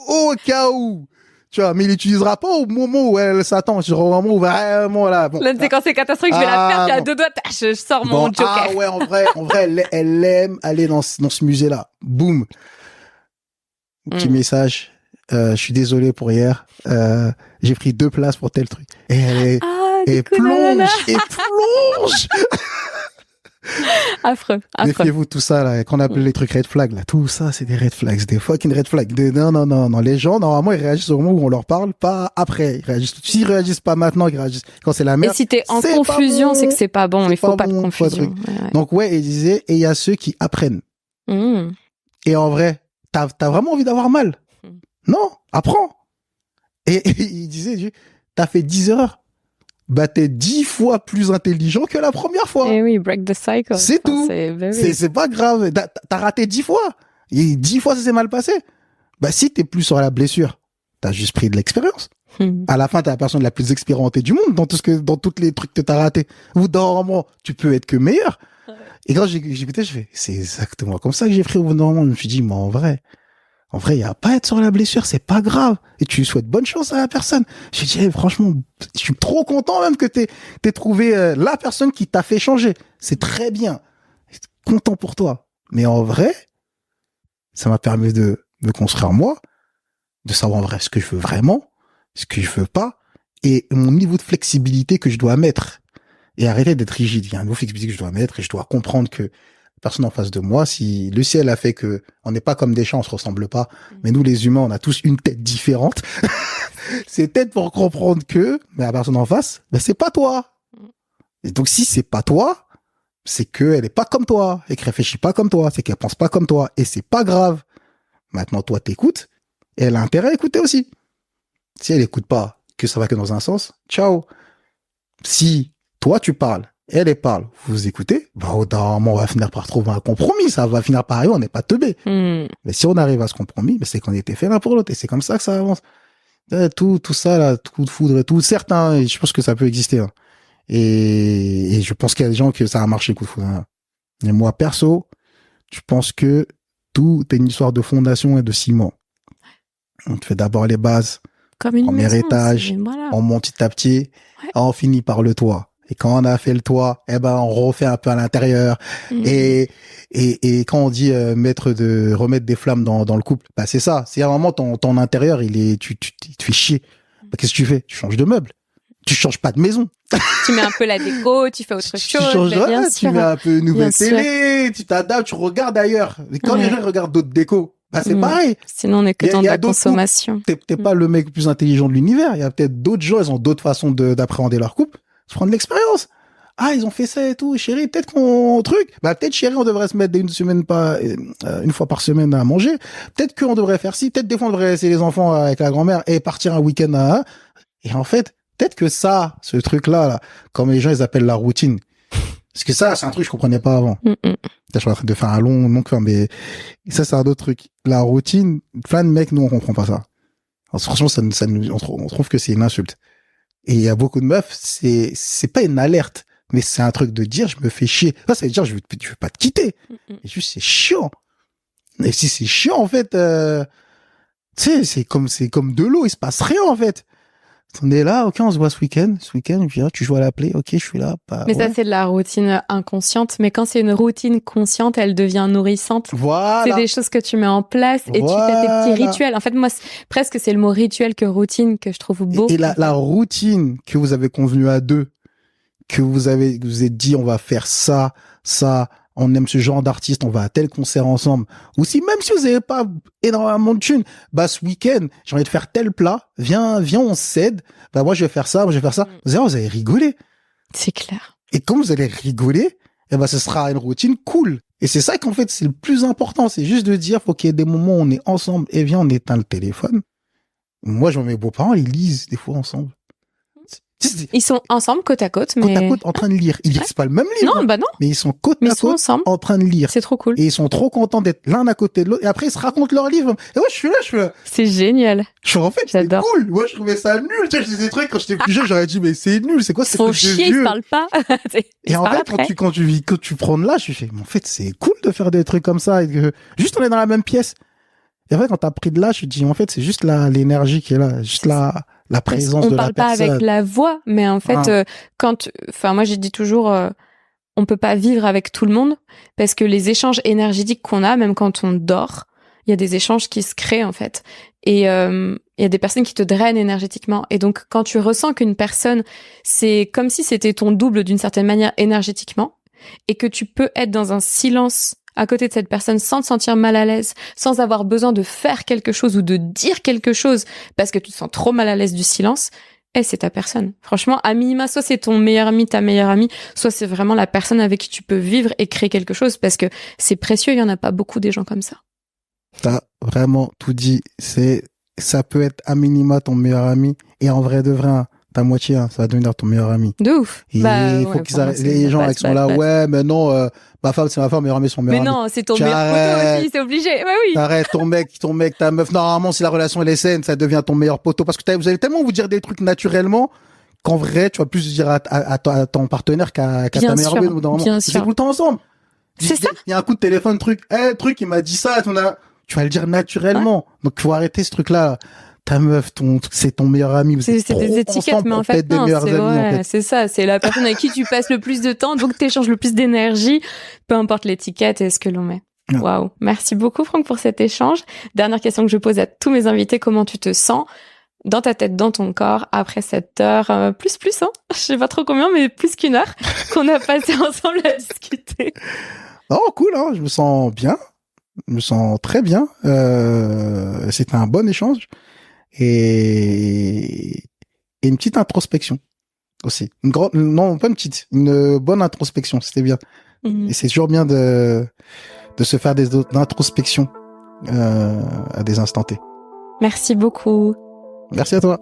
au cas où. Tu vois, mais il l'utilisera pas au moment où elle s'attend. Sur au moment où vraiment, là. Bon, là, c'est quand c'est catastrophique, je vais la faire, puis à deux doigts, je sors mon joker. Ah ouais, en vrai, elle aime aller dans ce musée-là. Boum. Petit message. Je suis désolé pour hier. J'ai pris 2 places pour tel truc. Et elle plonge. Affreux. Méfiez-vous tout ça là, qu'on appelle les trucs red flags là, tout ça c'est des red flags, des fucking red flags. Non, les gens normalement ils réagissent au moment où on leur parle, pas après. Ils réagissent. S'ils réagissent pas maintenant, ils réagissent quand c'est la merde. Et si t'es en confusion, c'est que c'est pas bon. Il faut pas de confusion. Ouais. Donc ouais, il disait, et il y a ceux qui apprennent. Et en vrai, t'as vraiment envie d'avoir mal. Non, apprends. Et il disait, t'as fait 10 erreurs. Bah, t'es 10 fois plus intelligent que la première fois. Et oui, break the cycle. C'est tout. C'est pas grave. T'as raté 10 fois. Et 10 fois, ça s'est mal passé. Bah, si t'es plus sur la blessure, t'as juste pris de l'expérience. À la fin, t'es la personne la plus expérimentée du monde dans toutes les trucs que t'as ratés. Ou dans un moment, tu peux être que meilleur. Et quand j'ai écouté, je fais, c'est exactement comme ça que j'ai pris au bout d'un moment. Je me suis dit, mais en vrai, il y a pas à être sur la blessure, c'est pas grave. Et tu souhaites bonne chance à la personne. Je dis, franchement, je suis trop content même que t'aies trouvé la personne qui t'a fait changer. C'est très bien. Je suis content pour toi. Mais en vrai, ça m'a permis de me construire moi, de savoir en vrai ce que je veux vraiment, ce que je veux pas, et mon niveau de flexibilité que je dois mettre. Et arrêter d'être rigide. Il y a un niveau de flexibilité que je dois mettre et je dois comprendre que personne en face de moi, si le ciel a fait que on n'est pas comme des chats, on se ressemble pas, mais nous les humains, on a tous une tête différente. C'est peut-être pour comprendre que, mais la personne en face, ben c'est pas toi. Et donc si c'est pas toi, c'est qu'elle est pas comme toi et qu'elle réfléchit pas comme toi, c'est qu'elle pense pas comme toi et c'est pas grave. Maintenant toi t'écoutes et elle a intérêt à écouter aussi. Si elle écoute pas, que ça va que dans un sens, ciao. Si toi tu parles, elle parle, vous écoutez, bah, au bout d'un moment, on va finir par trouver un compromis, ça va finir par arriver, on n'est pas teubé. Mais si on arrive à ce compromis, c'est qu'on était fait l'un pour l'autre, et c'est comme ça que ça avance. Tout ça, là, coup de foudre et tout, certains, je pense que ça peut exister, hein. Et je pense qu'il y a des gens que ça a marché, coup de foudre, hein. Et moi, perso, je pense que tout est une histoire de fondation et de ciment. On te fait d'abord les bases, comme une premier maison, étage, voilà. on monte petit à petit, on finit par le toit. Et quand on a fait le toit, on refait un peu à l'intérieur. Et quand on dit remettre des flammes dans le couple, bah c'est ça. C'est à un moment ton intérieur, tu te fais chier. Qu'est-ce que tu fais? Tu changes de meuble. Tu changes pas de maison. Tu mets un peu la déco, tu fais autre chose. Tu changes, tu mets un peu une nouvelle télé, tu t'adaptes, tu regardes ailleurs. Et quand les gens regardent d'autres décos, c'est pareil. Sinon, on est que dans de la consommation. T'es pas le mec le plus intelligent de l'univers. Il y a peut-être d'autres gens, ils ont d'autres façons d'appréhender leur couple. Se prendre l'expérience. Ah, ils ont fait ça et tout. Chérie, peut-être peut-être chérie, on devrait se mettre une fois par semaine à manger. Peut-être qu'on devrait faire ci. Peut-être des fois, on devrait laisser les enfants avec la grand-mère et partir un week-end et en fait, peut-être que ce truc-là, comme les gens, ils appellent la routine. Parce que ça, c'est un truc que je comprenais pas avant. Je suis en train de faire un long cœur, mais ça, c'est un autre truc. La routine, plein de mecs, nous, on comprend pas ça. Alors, franchement, on trouve que c'est une insulte. Et il y a beaucoup de meufs, c'est pas une alerte, mais c'est un truc de dire, je me fais chier. Ça veut dire, je veux pas te quitter. Et juste, c'est chiant. Et si c'est chiant, en fait, tu sais, c'est comme de l'eau, il se passe rien, en fait. On est là, ok, on se voit ce week-end, tu joues à la play, ok, je suis là. Mais ça, c'est de la routine inconsciente. Mais quand c'est une routine consciente, elle devient nourrissante. Voilà. C'est des choses que tu mets en place et tu fais tes petits rituels. En fait, moi, presque c'est le mot rituel que routine que je trouve beau. Et la routine que vous avez convenue à deux, que vous êtes dit, on va faire ça, on aime ce genre d'artiste, on va à tel concert ensemble. Ou si, même si vous n'avez pas énormément de thunes, ce week-end, j'ai envie de faire tel plat, viens, on s'aide. Moi, je vais faire ça. Vous allez rigoler. C'est clair. Et comme vous allez rigoler, ce sera une routine cool. Et c'est ça qu'en fait, c'est le plus important. C'est juste de dire, faut qu'il y ait des moments où on est ensemble et viens, on éteint le téléphone. Moi, mes beaux-parents, ils lisent des fois ensemble. Ils sont ensemble côte à côte, mais côte à côte en train de lire. Ils lisent pas le même livre. Non. Mais ils sont côte à côte ensemble en train de lire. C'est trop cool. Et ils sont trop contents d'être l'un à côté de l'autre. Et après, ils se racontent leur livre. Et moi, je suis là. C'est génial. En fait, c'est cool. Moi, je trouvais ça nul. Tu sais, je disais des trucs quand j'étais plus jeune, j'aurais dit, mais c'est nul. C'est quoi ce truc de vieux? Ils se parlent pas. Et en fait, quand tu prends de l'âge, je fais, mais en fait, c'est cool de faire des trucs comme ça. Juste, on est dans la même pièce. Et en fait, quand t'as pris de l'âge, je dis, en fait, c'est juste l'énergie qui est là. Juste la présence de la personne. On parle pas avec la voix, mais en fait, moi j'ai dit toujours, on peut pas vivre avec tout le monde parce que les échanges énergétiques qu'on a, même quand on dort, il y a des échanges qui se créent en fait. Et il y a des personnes qui te drainent énergétiquement. Et donc, quand tu ressens qu'une personne, c'est comme si c'était ton double d'une certaine manière énergétiquement, et que tu peux être dans un silence à côté de cette personne sans te sentir mal à l'aise, sans avoir besoin de faire quelque chose ou de dire quelque chose parce que tu te sens trop mal à l'aise du silence, c'est ta personne. Franchement, à minima, soit c'est ton meilleur ami, ta meilleure amie, soit c'est vraiment la personne avec qui tu peux vivre et créer quelque chose parce que c'est précieux, il y en a pas beaucoup des gens comme ça. T'as vraiment tout dit. Ça peut être à minima ton meilleur ami et en vrai de vrai, ta moitié, ça va devenir ton meilleur ami. De ouf. Il faut qu'ils arrêtent. Les gens qui sont là, ouais, mais non, ma femme, c'est ma femme, meilleur ami, son meilleur ami. Mais non, c'est ton meilleur poteau aussi, c'est obligé. Ouais, oui. T'arrêtes, ton mec, ta meuf. Normalement, si la relation elle est saine, ça devient ton meilleur poteau. Parce que vous allez tellement vous dire des trucs naturellement qu'en vrai, tu vas plus dire à ton partenaire qu'à ta meilleure amie. Bien sûr. C'est tout le temps ensemble. C'est ça. Il y a un coup de téléphone, truc, il m'a dit ça, tu vas le dire naturellement. Donc, il faut arrêter ce truc-là. Ta meuf, c'est ton meilleur ami. C'est des étiquettes, mais en fait, non, c'est ça. C'est la personne avec qui tu passes le plus de temps, donc tu échanges le plus d'énergie, peu importe l'étiquette et ce que l'on met. Waouh. Merci beaucoup, Franck, pour cet échange. Dernière question que je pose à tous mes invités. Comment tu te sens dans ta tête, dans ton corps, après cette heure, plus, hein? Je sais pas trop combien, mais plus qu'une heure qu'on a passé ensemble à discuter. Oh, cool, hein. Je me sens bien. Je me sens très bien. C'était un bon échange. Et une petite introspection aussi. Une bonne introspection, c'était bien. Et c'est toujours bien de se faire des introspections à des instants T. Merci beaucoup. Merci à toi.